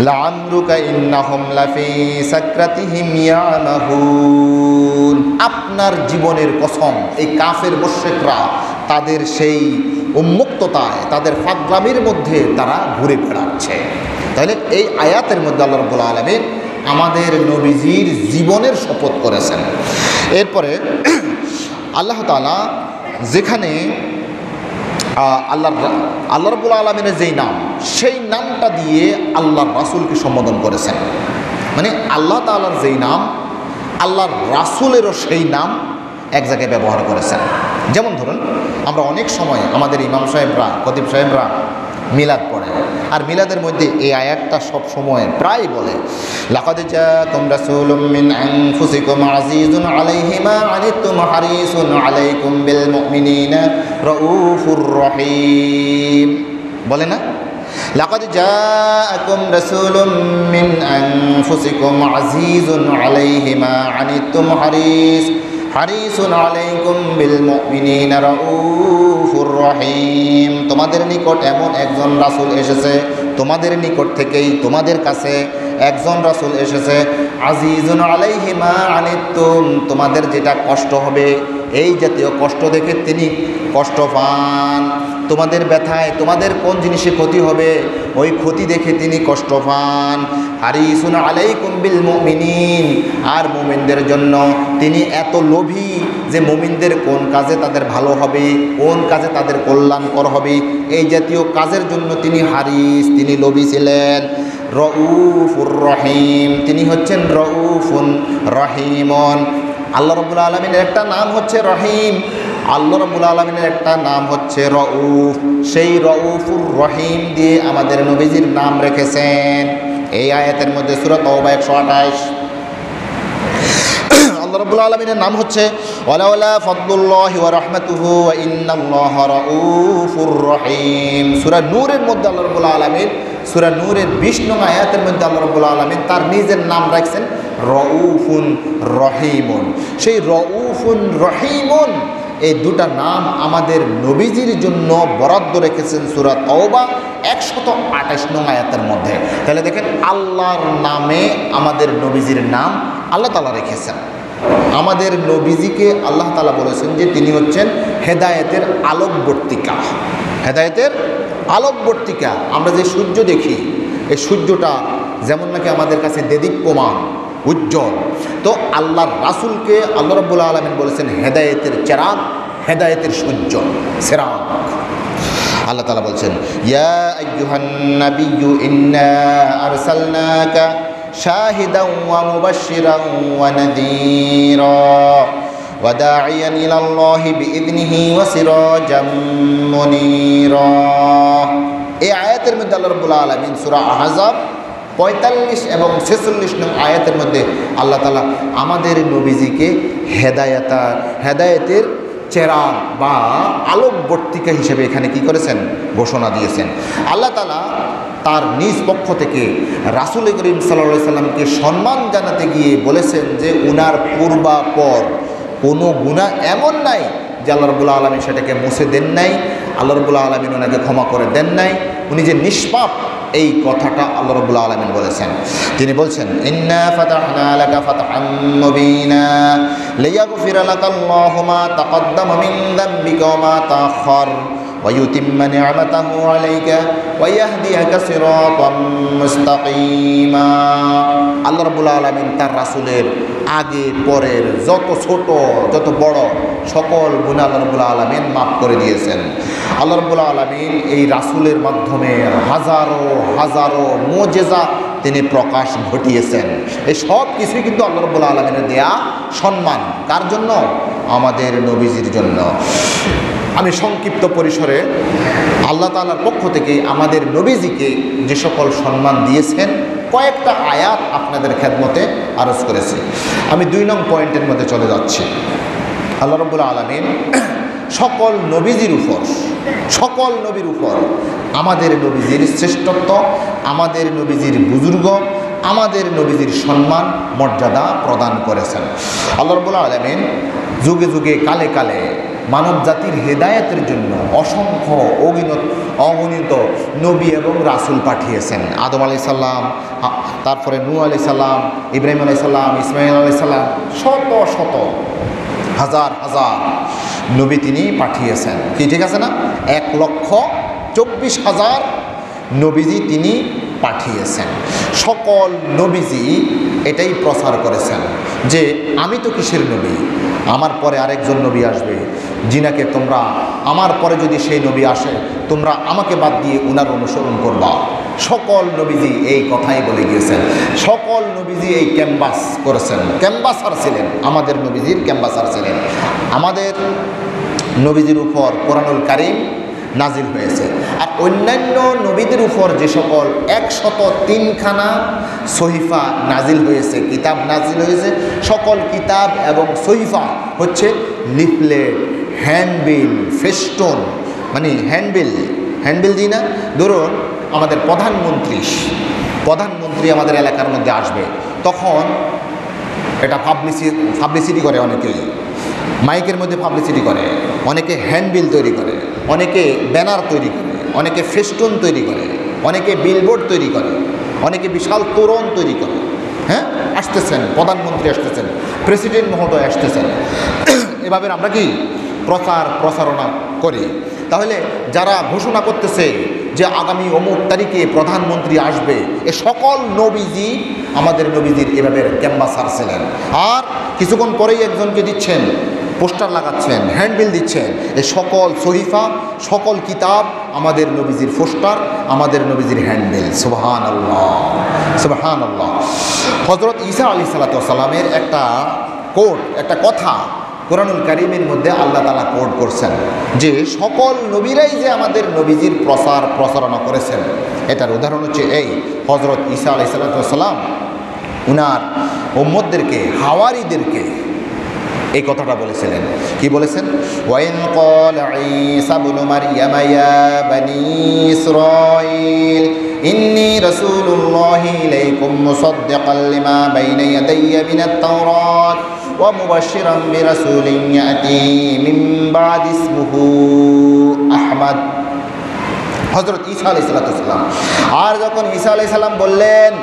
লাআমরুকা ইন্নাহুম লাফি সাকরাতিহিম ইয়ামাহুন, আপনার জীবনের কসম, এই কাফের মুশরিকরা তাদের সেই উন্মুক্ততায়, তাদের ফাগলামির মধ্যে তারা ঘুরে বেড়াচ্ছে। তাহলে এই আয়াতের মধ্যে আল্লাহ রাব্বুল আলামিন আমাদের নবীজির জীবনের শপথ করেছেন। এরপরে আল্লাহ তাআলা যেখানে আল্লাহ রাব্বুল আলামিনের যেই নাম, সেই নামটা দিয়ে আল্লাহর রাসূলকে সম্বোধন করেছেন। মানে আল্লাহ তাআলার যেই নাম, আল্লাহর রাসূলেরও সেই নাম এক জায়গায় ব্যবহার করেছেন। যেমন ধরুন আমরা অনেক সময় আমাদের ইমাম সাহেবরা, খতিব সাহেবরা মিলাদ পড়ে, আর মিলাদের মধ্যে এই আয়াতটা সব সময় প্রায় বলে, লাকাদ জাআকুম রাসূলুম মিন আনফুসিকুম আজিজুন আলাইহি মা আনিতুম হারিসুন আলাইকুম বিল মুমিনিনা রাউফুর রহিম। বলে না, লাকাদ জাআকুম রাসূলুম মিন আনফুসিকুম আজিজুন আলাইহি মা আনিতুম হারিসুন আলাইকুম বিল মুমিনিনা রাউফুর রহিম। তোমাদের নিকট এমন একজন রাসূল এসেছে, তোমাদের নিকট থেকেই তোমাদের কাছে একজন রাসূল এসেছে, আজিজুন আলাইহি মা আনিতুম, তোমাদের যেটা কষ্ট হবে এই জাতীয় কষ্ট দেখে তিনি কষ্ট পান। তোমাদের ব্যথায় তোমাদের কোন জিনিসে ক্ষতি হবে ওই ক্ষতি দেখে তিনি কষ্ট পান। হারিসুন আলাইকুম বিল মুমিনিন, আর মুমিনদের জন্য তিনি এত লোভী যে মুমিনদের কোন কাজে তাদের ভালো হবে, কোন কাজে তাদের কল্যাণকর হবে, এই জাতীয় কাজের জন্য তিনি হারিস, তিনি লোভী ছিলেন। রউফুর রহিম, তিনি হচ্ছেন রউফুন রহিমন। আল্লাহ রাব্বুল আলামিনের একটা নাম হচ্ছে রহিম, আল্লাহ রাব্বুল আলামিনের একটা নাম হচ্ছে রউফ। সেই রউফুর রহিম দিয়ে আমাদের নবীজির নাম রেখেছেন এই আয়াতের মধ্যে। সূরা তাওবা 128। আল্লাহ রাব্বুল আলামিনের নাম হচ্ছে ওয়ালাউলা ফাদলুল্লাহি ওয়া রাহমাতুহু ওয়া ইন্নাল্লাহা রাউফুর রহিম। সূরা নূরের মধ্যে আল্লাহ রাব্বুল আলামিন, সূরা নূরের 20 নং আয়াতের মধ্যে আল্লাহ রাব্বুল আলামিন তার নিজের নাম রাখছেন রউফুন রহিমুন। সেই রউফুন রহিমুন এই দুটা নাম আমাদের নবীজির জন্য বরাদ্দ রেখেছেন সূরা তাওবা 128 নং আয়াতের মধ্যে। তাহলে দেখেন আল্লাহর নামে আমাদের নবীজির নাম আল্লাহ তাআলা রেখেছেন। আমাদের নবীজিকে আল্লাহ তাআলা বলেছেন যে তিনি হচ্ছেন হেদায়েতের আলোকবর্তিকা। হেদায়েতের আলোকবর্তিকা। আমরা যে সূর্য দেখি, এই সূর্যটা যেমন নাকি আমাদের কাছে দেদীপ্যমান উজ্জ্বল, তো আল্লাহর রাসূলকে আল্লাহ রাব্বুল আলামিন বলেছেন হেদায়েতের চেরাগ, হেদায়েতের সূর্য, চেরাগ। আল্লাহ তাআলা বলছেন ইয়া আইয়ুহান নাবিয়্যু ইন্না আরসালনাকা শাহিদান ওয়া মুবাশশিরান ওয়া নাযীরা ওয়া দাঈয়ান ইলাল্লাহি বিইذনিহি ওয়া সিরাজাম মুনীরা। এই আয়াতের মধ্যে আল্লাহ রাব্বুল আলামিন সূরা আহজাব 45 এবং 46 নং আয়াতের মধ্যে আল্লাহ তাআলা আমাদের নবীজিকে হেদায়েতের চেরাগ বা আলোকবর্তিকা হিসেবে এখানে কি করেছেন? ঘোষণা দিয়েছেন। আল্লাহ তাআলা তার নিজ পক্ষ থেকে রাসূল করিম সাল্লাল্লাহু আলাইহি সাল্লামকে সম্মান জানাতে গিয়ে বলেছেন যে উনার পূর্বাপর কোনো গুনাহ এমন নাই যে আল্লাহ রাব্বুল আলামিন সেটাকে মুছে দেন নাই, আল্লাহ রাব্বুল আলামিন ওনাকে ক্ষমা করে দেন নাই, উনি যে নিষ্পাপ এই কথাটা আল্লাহ রাব্বুল আলামিন বলেছেন। তিনি বলছেন ইন্না ফাতাহনা লাকা ফাতহাম মুবিনা লিয়াগফিরা লাকাল্লাহু মা তাকদ্দামা মিন যামবিকা ওয়া মা তাআখার ওয়া ইউতিম্মা নি'মাতাহু আলাইকা ওয়া ইয়াহদিয়াকা সিরাতাম মুস্তাকিমা। আল্লাহ রাব্বুল আলামিন তার রাসূলের আগে পরের যত ছোট যত বড় সকল গুনাহ আল্লাহ রাব্বুল আলামিন মাফ করে দিয়েছেন। আল্লাহ রাব্বুল আলামিন এই রাসূলের মাধ্যমে হাজারো হাজারো মুজিজা তিনি প্রকাশ ঘটিয়েছেন। এই সব কিছুই কিন্তু আল্লাহ রাব্বুল আলামিনের দেয়া সম্মান। কার জন্য? আমাদের নবীজির জন্য। আমি সংক্ষিপ্ত পরিসরে আল্লাহ তাআলার পক্ষ থেকে আমাদের নবীজিকে যে সকল সম্মান দিয়েছেন কয়েকটা আয়াত আপনাদের খেদমতে আরজ করেছি। আমি 2 নং পয়েন্টের মধ্যে চলে যাচ্ছি। আল্লাহ রাব্বুল আলামিন সকল নবীজির উপর আমাদের নবীজির শ্রেষ্ঠত্ব, আমাদের নবীজির বুজুর্গ, আমাদের নবীজির সম্মান মর্যাদা প্রদান করেছেন। আল্লাহ রাব্বুল আলামিন যুগে যুগে কালে কালে মানব জাতির হেদায়েতের জন্য অসংখ্য অগণিত নবী এবং রাসূল পাঠিয়েছেন। আদম আলাইহিস সালাম, তারপরে নূহ আলাইহিস সালাম, ইব্রাহিম আলাইহিস সালাম, ইসমাঈল আলাইহিস সালাম, শত শত হাজার হাজার নবী তিনি পাঠিয়েছেন। কি ঠিক আছে না? 1,24,000 নবীজি তিনি পাঠিয়েছেন। সকল নবীজি এটাই প্রচার করেছেন যে আমি তো কিসের নবী, আমার পরে আরেকজন নবী আসবে, যিনাকে তোমরা আমার পরে যদি সেই নবী আসে তোমরা আমাকে বাদ দিয়ে উনার অনুসরণ করবা। সকল নবীজি এই কথাই বলে গিয়েছেন। সকল নবীজি এই ক্যাম্পাস করেছেন, ক্যাম্পাসার ছিলেন, আমাদের নবীজির ক্যাম্পাসার ছিলেন। আমাদের নবীজির উপর কোরআনুল কারীম নাজিল হয়েছে। আর অন্যান্য নবীদের উপর যে সকল 103খানা সহিফা নাজিল হয়েছে, কিতাব নাজিল হয়েছে, সকল কিতাব এবং সহিফা হচ্ছে লিফলেট, হ্যান্ডবিল, ফেস্টুন, মানে হ্যান্ডবিল দিই না, ধরুন আমাদের প্রধানমন্ত্রী আমাদের এলাকার মধ্যে আসবে, তখন এটা পাবলিসিটি করে, অনেকেই মাইকের মধ্যে পাবলিসিটি করে, অনেকে হ্যান্ডবিল তৈরি করে, অনেকে ব্যানার তৈরি করে, অনেকে ফেস্টুন তৈরি করে, অনেকে বিলবোর্ড তৈরি করে, অনেকে বিশাল তোরণ তৈরি করে। হ্যাঁ, আসতেছেন প্রধানমন্ত্রী, আসতেছেন প্রেসিডেন্ট মহোদয়, আসতেছেন। এভাবে আমরা কি প্রচারণা করি। তাহলে যারা ঘোষণা করতেছে যে আগামী অমুক তারিখে প্রধানমন্ত্রী আসবে, এ সকল নবীজি আমাদের নবীজির এভাবে ক্যাম্পাসার ছিলেন। আর কিছুক্ষণ পরেই একজনকে দিচ্ছেন, পোস্টার লাগাচ্ছেন, হ্যান্ডবিল দিচ্ছেন। এই সকল সহিফা, সকল কিতাব আমাদের নবীজির পোস্টার, আমাদের নবীজির হ্যান্ডবিল। সুবহানাল্লাহ, সুবহানাল্লাহ। হযরত ঈসা আলাইহিস সালামের একটা কথা কোরআনুল কারীমের মধ্যে আল্লাহ তাআলা কোড করছেন যে সকল নবীরাই যে আমাদের নবীজির প্রচারণা করেছেন। এটার উদাহরণ হচ্ছে এই হযরত ঈসা আলাইহিস সালাম উনার উম্মতদেরকে, হাওয়ারীদেরকে এই কথাটা বলেছিলেন। কি বলেছেন? ওয়াইন ক্বালা ঈসা ইবনু মারইয়াম ইয়া বানি ইসরাঈল ইন্নী রাসূলুল্লাহি ইলাইকুম মুসাদ্দিকাল লিমা বাইনা ইয়াদাইয়া মিনাত তাওরাত ওয়া মুবাশশিরান বিরাসূলিন ইয়াতি মিন বাদি ইসমুহু আহমদ। হযরত ঈসা আলাইহিস সালাম, আর যখন ঈসা আলাইহিস সালাম বললেন,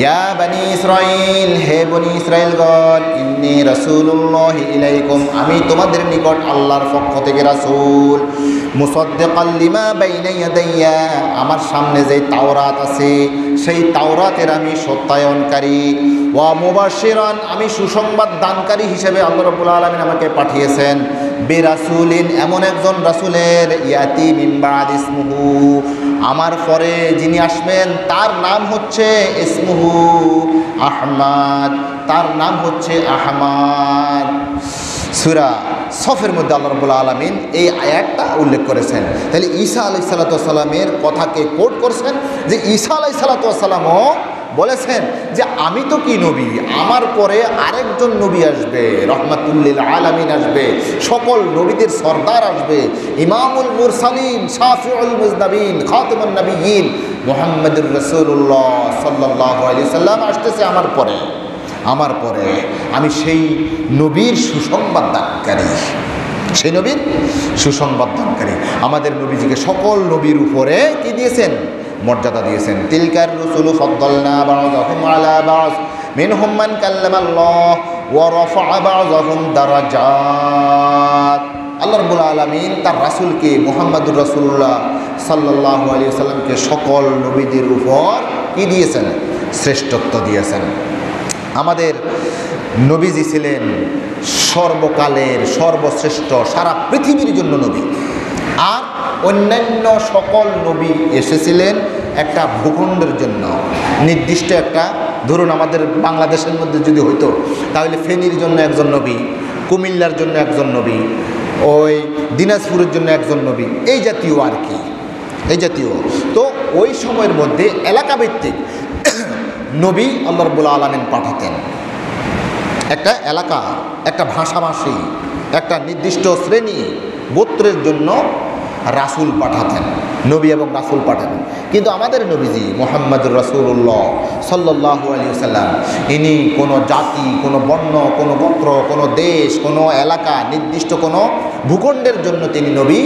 ইয়া বনি ইসরাইল, হে বনি ইসরাইলগণ, ইন্নী রাসূলুল্লাহি ইলাইকুম, আমি তোমাদের নিকট আল্লাহর পক্ষ থেকে রাসূল, মুসাদ্দিকাল লিমা বাইনা ইয়াদাইয়া, আমার সামনে যে তাওরাত আছে সেই তাওরাতের আমি সত্যায়নকারী, ওয়া মুবাশশিরান, আমি সুসংবাদ দানকারী হিসেবে আল্লাহ রাব্বুল আলামিন আমাকে পাঠিয়েছেন, বিরাসূলিন, এমন একজন রাসূলের, ইয়াতি মিন বাদি ইসমুহু, আমার পরে যিনি আসবেন তার নাম হচ্ছে ইসমুহু আহমদ, তার নাম হচ্ছে আহমদ। সূরা সফের মধ্যে আল্লাহ রাব্বুল আলামিন এই আয়াতটা উল্লেখ করেছেন। তাহলে ঈসা আলাইহিস সালামের কথাকে কোট করছেন যে ঈসা আলাইহিস সালামও বলেছেন যে আমি তো কি নবী, আমার পরে আরেকজন নবী আসবে, রহমাতুল লিল আলামিন আসবে, সকল নবীদের সরদার আসবে, ইমামুল মুরসালিন, শাফিউল মুজনাবিন, খাতামুন নবিয়্যিন মুহাম্মদুর রাসূলুল্লাহ সাল্লাল্লাহু আলাইহি সাল্লাম আসতেছে আমার পরে আমি সেই নবীর সুসংবাদ দানকারী, সেই নবীর সুসংবাদ দানকারী। আমাদের নবীজিকে সকল নবীর উপরে কি দিয়েছেন? মর্যাদা দিয়েছেন। তিলকার রুসুলু ফাদ্দালনা বা'দাহুম আলা বা'দ মিনহুম মান কাল্লামাল্লাহ ওয়া রাফা'a বা'দাহুম দারাজাত। আল্লাহ রাব্বুল আলামিন তার রাসূলকে মুহাম্মদুর রাসূলুল্লাহ সাল্লাল্লাহু আলাইহি ওয়াসাল্লামকে সকল নবীদের উপর কি দিয়েছেন? শ্রেষ্ঠত্ব দিয়েছেন। আমাদের নবীজি ছিলেন সর্বকালের সর্বশ্রেষ্ঠ, সারা পৃথিবীর জন্য নবী। আর অন্যান্য সকল নবী এসেছিলেন একটা ভূখণ্ডের জন্য, নির্দিষ্ট একটা, ধরুন আমাদের বাংলাদেশের মধ্যে যদি হইতো তাহলে ফেনীর জন্য একজন নবী, কুমিল্লার জন্য একজন নবী, ওই দিনাজপুরের জন্য একজন নবী, এই জাতীয় আর কি, এই জাতীয়। তো ওই সময়ের মধ্যে এলাকাভিত্তিক নবী আল্লাহ রাব্বুল আলামিন পাঠাতেন। একটা এলাকা, একটা ভাষাভাষী, একটা নির্দিষ্ট শ্রেণী গোত্রের জন্য রাসূল পাঠাতেন, নবী এবং রাসূল পাঠাতেন। কিন্তু আমাদের নবীজি মুহাম্মদুর রাসূলুল্লাহ সাল্লাল্লাহু আলাইহি ওয়াসাল্লাম, ইনি কোনো জাতি, কোনো বর্ণ, কোনো গোত্র, কোনো দেশ, কোনো এলাকা, নির্দিষ্ট কোনো ভূখণ্ডের জন্য তিনি নবী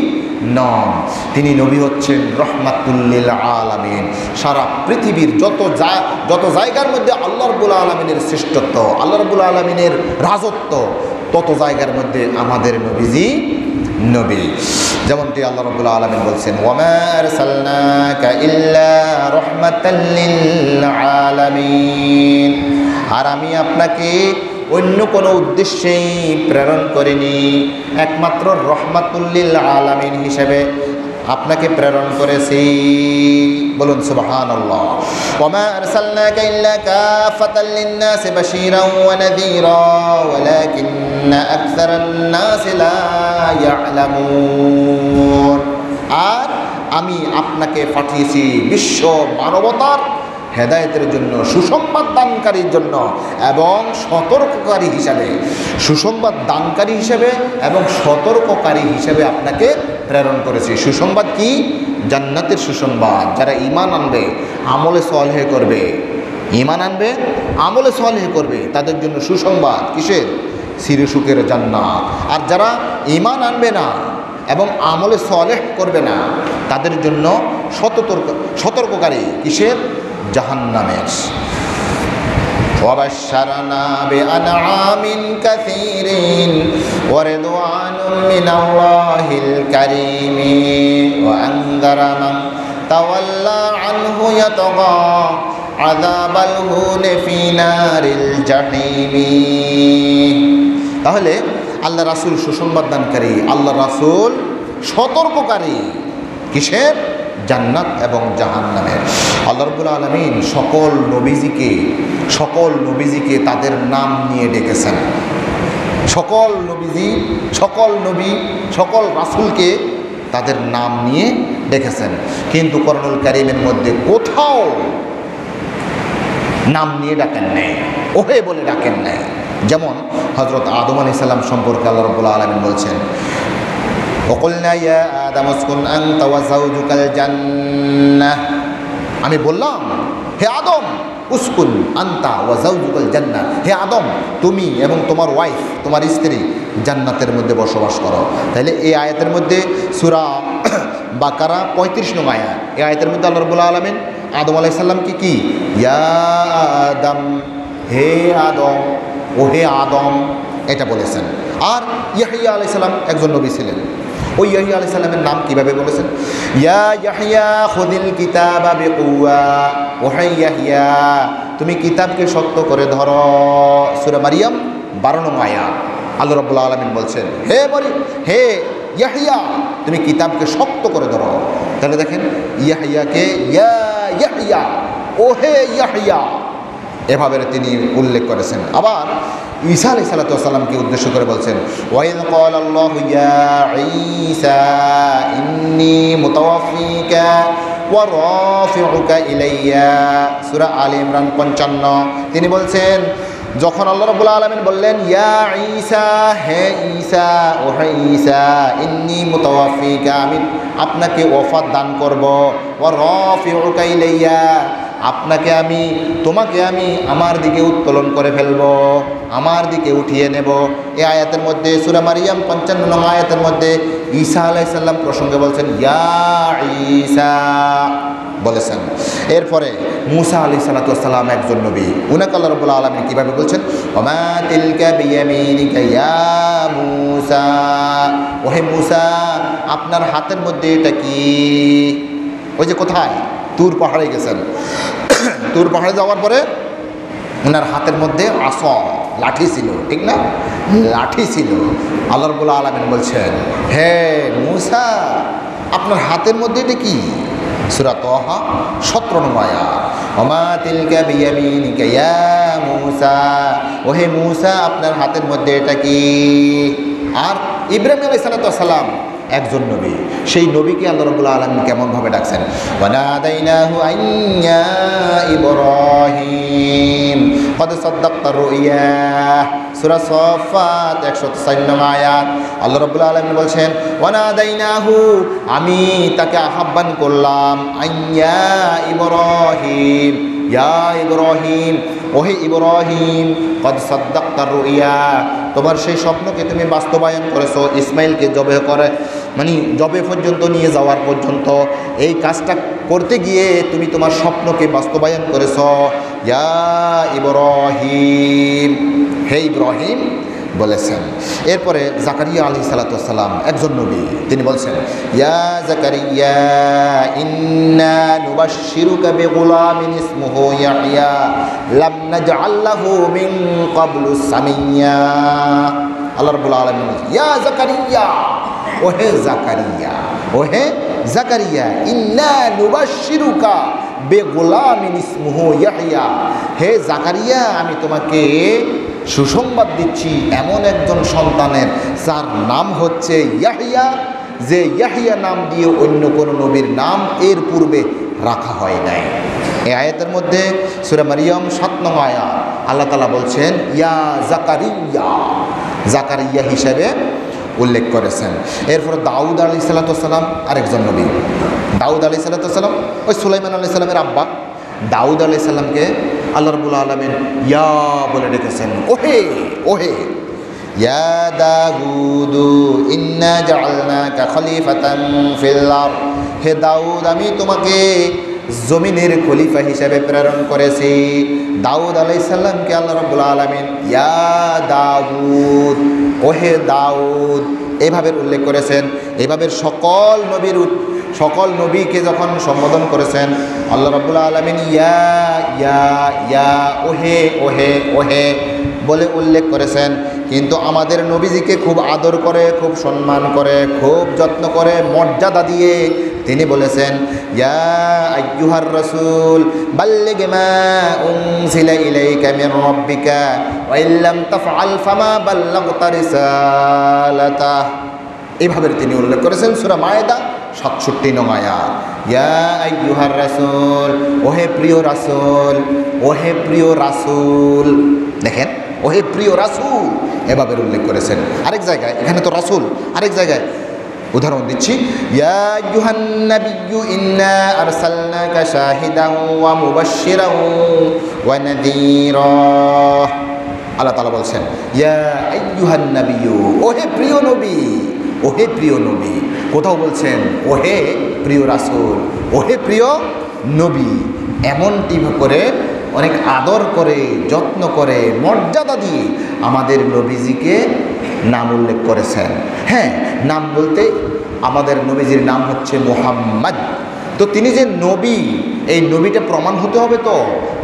নন। তিনি নবী হচ্ছেন রহমাতুল লিল আলামিন। সারা পৃথিবীর যত জায়গার মধ্যে আল্লাহ রাব্বুল আলামিনের শ্রেষ্ঠত্ব, আল্লাহ রাব্বুল আলামিনের রাজত্ব, তত জায়গার মধ্যে আমাদের নবীজি নবী। যেমনটি আল্লাহ রাব্বুল আলামিন বলছেন, ওয়ামা আরসালনাকা ইল্লা রাহমাতাল লিল আলামিন, আর আমি আপনাকে অন্য কোনো উদ্দেশ্যেই প্রেরণ করিনি, একমাত্র রহমাতুল লিল আলামিন হিসেবে আপনাকে প্রেরণ করেছি। বলুন সুবহানাল্লাহ। ওয়ামা আরসালনাকা ইল্লা কাফাতাল লিন-নাসি বাশীরাও ওয়া নাযীরা ওয়ালাকিন্না আকসারান নাসি লা ইয়ালামুন। আর আমি আপনাকে পাঠিয়েছি বিশ্ব মানবতার হেদায়েতের জন্য, সুসংবাদ দানকারীর জন্য এবং সতর্ককারী হিসাবে, সুসংবাদ দানকারী হিসেবে এবং সতর্ককারী হিসেবে আপনাকে প্রেরণ করেছি। সুসংবাদ কি? জান্নাতের সুসংবাদ। যারা ঈমান আনবে, আমলে সালেহ করবে, ঈমান আনবে, আমলে সালেহ করবে, তাদের জন্য সুসংবাদ কিসের? চিরসুখের জান্নাত। আর যারা ঈমান আনবে না এবং আমলে সালেহ করবে না, তাদের জন্য সতর্ককারী কিসের? জাহান্নামের। ওয়াবাশশারনা বিআনআমিন কাসীরিন ওয়া রিদওয়ানুম মিনাল্লাহিল কারীম ওয়া আনযারা মান তাওয়াল্লা আনহু ইয়াতাগা আযাবাল হুন ফি নারিল জাহিম। তাহলে আল্লাহ রাসূল সুসংবাদ দানকারী, আল্লাহ রাসূল সতর্ককারী কিসের? জান্নাত এবং জাহান্নামের। আল্লাহ রাব্বুল আলামিন সকল নবীজিকে তাদের নাম নিয়ে ডেকেছেন। সকল নবী, সকল রাসূলকে তাদের নাম নিয়ে ডেকেছেন। কিন্তু কোরআনুল কারীমের মধ্যে কোথাও নাম নিয়ে ডাকেন নাই, ওহে বলে ডাকেন নাই। যেমন হযরত আদম আলাইহিস সালাম সম্পর্কে আল্লাহ রাব্বুল আলামিন বলছেন, وقلنا يا آدم اسكن أنت وزوجك الجنة আমি বললাম, হে আদম উসকুন আনতা ওয়া যাওজুকাল জান্নাহ, হে আদম তুমি এবং তোমার ওয়াইফ, তোমার স্ত্রী জান্নাতের মধ্যে বসবাস করো। তাহলে এই আয়াতের মধ্যে সূরা বাকারা 35 নং আয়াত, এই আয়াতের মধ্যে আল্লাহ রাব্বুল আলামিন আদম আলাইহিস সালামকে কি ইয়া আদম, হে আদম, ও হে আদম এটা বলেছেন। আর ইয়াহইয়া আলাইহিস সালাম একজন নবী ছিলেন, ওই ইয়াহইয়া আলাইহিস সালামের নাম কিভাবে বলেছেন, ইয়া ইয়াহইয়া খুযিল কিতাবা বিকুওয়া, ও হে ইয়াহইয়া তুমি কিতাবকে শক্ত করে ধরো। সূরা মারিয়াম 12 নং আয়াত আল্লাহ রাব্বুল আলামিন বলছেন, হে ইয়াহইয়া তুমি কিতাবকে শক্ত করে ধরো। তাহলে দেখেন ইয়াহইয়াকে ইয়া ইয়াহইয়া, ও হে ইয়াহইয়া এভাবে তিনি উল্লেখ করেছেন। আবার ঈসা আলাইহিস সালাতু ওয়াস সালামকে উদ্দেশ্য করে বলছেন, ওয়াইদ ক্বালাল্লাহু ইয়া ঈসা ইন্নী মুতাওয়াফিকা ওয়া রাফিউকা ইলাইয়া, সূরা আলে ইমরান 55। তিনি বলছেন, যখন আল্লাহ রাব্বুল আলামিন বললেন ইয়া ঈসা, হে ঈসা, ও হে ঈসা ইন্নী মুতাওয়াফিকা আমি আপনাকে ওয়াফাত দান করব, ওয়া রাফিউকা ইলাইয়া তোমাকে আমি আমার দিকে উত্তোলন করে ফেলব, আমার দিকে উঠিয়ে নেব। এই আয়াতের মধ্যে সূরা মারিয়াম 55 নং আয়াতের মধ্যে ঈসা আলাইহিস সালাম প্রসঙ্গে বলছেন ইয়া ঈসা বলেছেন। এরপরে মূসা আলাইহিস সালাতু ওয়াস সালাম একজন নবী, উনাকে আল্লাহ রাব্বুল আলামিন কিভাবে বলছেন, ওমা তিলকা বিয়ামিনিকা ইয়া মূসা, ওহে মূসা আপনার হাতের মধ্যে এটা কি? ওই যে কোথায় তুর পাহাড়ে গেছেন, তুর পাহাড়ে যাওয়ার পরে ওনার হাতের মধ্যে আসা লাঠি ছিল, ঠিক না, লাঠি ছিল। আল্লাহ রাব্বুল আলামিন বলছেন, হে মূসা আপনার হাতের মধ্যে এটা কি? সূরা তাহা 17 নং আয়াত, ওমা তিলকা বিয়ামিনিকা ইয়া মূসা, ওহে মূসা আপনার হাতের মধ্যে এটা কি? আর ইব্রাহিম আলাইহিস সালাম একজন নবী, সেই নবীকে আল্লাহ রাব্বুল আলামিন কেমনভাবে ডাকছেন, ওয়ানাদাইনাহু আইয়া ইব্রাহিম কদ সাদ্দাকতা রুইয়া, সূরা সাফফাত 104 নং আয়াত আল্লাহ রাব্বুল আলামিন বলছেন, ওয়ানাদাইনাহু আমি তাকে আহ্বান করলাম, আইয়া ইব্রাহিম, ইয়া ইব্রাহিম, ওহে ইব্রাহিম কদ সাদ্দাকতা রুইয়া তোমার সেই স্বপ্নকে তুমি বাস্তবায়ন করেছো, ইসমাইলকে জবে পর্যন্ত নিয়ে যাওয়ার পর্যন্ত এই কাজটা করতে গিয়ে তুমি তোমার স্বপ্নকে বাস্তবায়ন করেছো। ইয়া ইব্রাহিম, হে ইব্রাহিম বলেছেন। এরপরে জাকারিয়া আলাইহিস সালাতু ওয়াস সালাম একজন নবী, তিনি বলছেন, ইয়া জাকারিয়া ইন্না নুবাশশিরুকা বিগুলামিন ইসমুহু ইয়াহইয়া লাম নাজআল লাহু মিন ক্বাবলু সামিয়্যা। আল্লাহ রাব্বুল আলামিন, ইয়া জাকারিয়া, ওহে জাকারিয়া, ওহে জাকারিয়া ইন্না নুবাশশিরুকা বিগুলামিন ইসমুহু ইয়াহইয়া, হে জাকারিয়া আমি তোমাকে সুসংবাদ দিচ্ছি এমন একজন সন্তানের যার নাম হচ্ছে ইয়াহইয়া, যে ইয়াহইয়া নাম দিয়ে অন্য কোনো নবীর নাম এর পূর্বে রাখা হয় নাই। এই আয়াতের মধ্যে সূরা মারিয়াম 7 নং আয়াত আল্লাহ তাআলা বলছেন ইয়া জাকারিয়া, জাকারিয়া হিসেবে উল্লেখ করেছেন। এরপর দাউদ আলাইহিস সালাম আরেকজন নবী, দাউদ আলাইহিস সালাম ওই সুলাইমান আলাইহিস সালামের আব্বা দাউদ আলাইহিস সালামকে আল্লাহ রাব্বুল আলামিন ইয়া বলে ডেকেছেন, ওহে ওহে ইয়া দাউদু ইন্না জাআলনাকা খলিফাতান ফিল আরদ, হে দাউদ আমি তোমাকে জমিনের খলিফা হিসেবে প্রেরণ করেছি। দাউদ আলাইহিস সালামকে আল্লাহ রাব্বুল আলামিন ইয়া দাউদ, ওহে দাউদ এভাবে উল্লেখ করেছেন। এভাবে সকল নবীকে যখন সম্বোধন করেছেন আল্লাহ রাব্বুল আলামিন ইয়া ইয়া ইয়া, ওহে ওহে ওহে বলে উল্লেখ করেছেন। কিন্তু আমাদের নবীজিকে খুব আদর করে, খুব সম্মান করে, খুব যত্ন করে, মর্যাদা দিয়ে তিনি বলেছেন ইয়া আইয়ুহার রাসূল বাল্লিগ মা উনজিলা ইলাইকা মির রাব্বিকা ওয়া ইল্লাম তাফআল ফামা বাল্লাগতা রিসালাতাহ। এইভাবে তিনি উল্লেখ করেছেন সূরা মায়েদা 67 নং আয়াত, ইয়া আইয়ুহার রাসূল, ওহে প্রিয় রাসূল, ওহে প্রিয় রাসূল। দেখেন ওহে প্রিয় রাসূল এভাবে উল্লেখ করেছেন। আরেক জায়গায় এখানে তো রাসূল, আরেক জায়গায় উদাহরণ দিচ্ছি, ইয়া আইয়ুহান নাবিয়্যু ইন্না আরসালনাকা শাহিদান ওয়া মুবাশশিরান ওয়া নাযীরা। আল্লাহ তাআলা বলছেন, ইয়া আইয়ুহান নাবিয়্যু, ওহে প্রিয় নবী, ওহে প্রিয় নবী। কোথাও বলছেন ওহে প্রিয় রাসূল, ওহে প্রিয় নবী। এমনটি করে অনেক আদর করে, যত্ন করে, মর্যাদা দিয়ে আমাদের নবীজিকে নাম উল্লেখ করেছেন। হ্যাঁ, নাম বলতে আমাদের নবীজির নাম হচ্ছে মুহাম্মদ। তো তিনি যে নবী, এই নবীটা প্রমাণ হতে হবে তো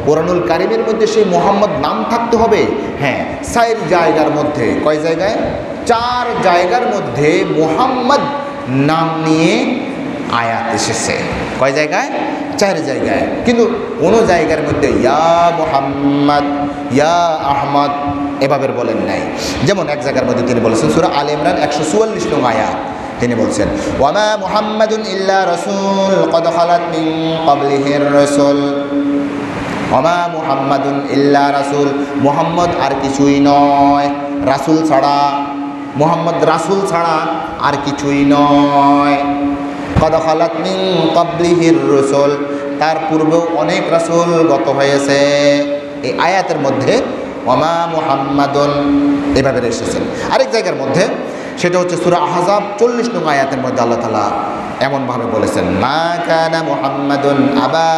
কোরআনুল কারীমের মধ্যে সেই মুহাম্মদ নাম থাকতে হবে। হ্যাঁ, 4 জায়গার মধ্যে, কয় জায়গায়? 4 জায়গার মধ্যে মুহাম্মদ নাম নিয়ে আয়াত এসেছে। কয় জায়গায়? 4 জায়গায়। কিন্তু কোনো জায়গার মধ্যে ইয়া মুহাম্মদ, ইয়া আহমদ এভাবে বলেন নাই। যেমন এক জায়গার মধ্যে তিনি বলেছেন সূরা আলে ইমরান 144 নং আয়াত, তিনি বলছেন ওয়ামা মুহাম্মাদুন ইল্লা রাসূল ক্বাদ খালাত মিন ক্বাবলিহির রাসূল। ওয়ামা মুহাম্মাদুন ইল্লা রাসূল, মুহাম্মদ আর কিছুই নয়, রাসূল ছাড়া, মুহাম্মদ রাসূল ছাড়া আর কিছুই নয়। ক্বাদ খালাত মিন ক্বাবলিহির রাসূল, তার পূর্বেও অনেক রাসূল গত হয়েছে। এই আয়াতের মধ্যে ওয়ামা মুহাম্মাদুন এভাবে এসেছেন। আরেক জায়গার মধ্যে, সেটা হচ্ছে সূরা আহজাব 40 নং আয়াতের মধ্যে আল্লাহ তাআলা এমনভাবে বলেছেন, মা কানা মুহাম্মাদুন আবা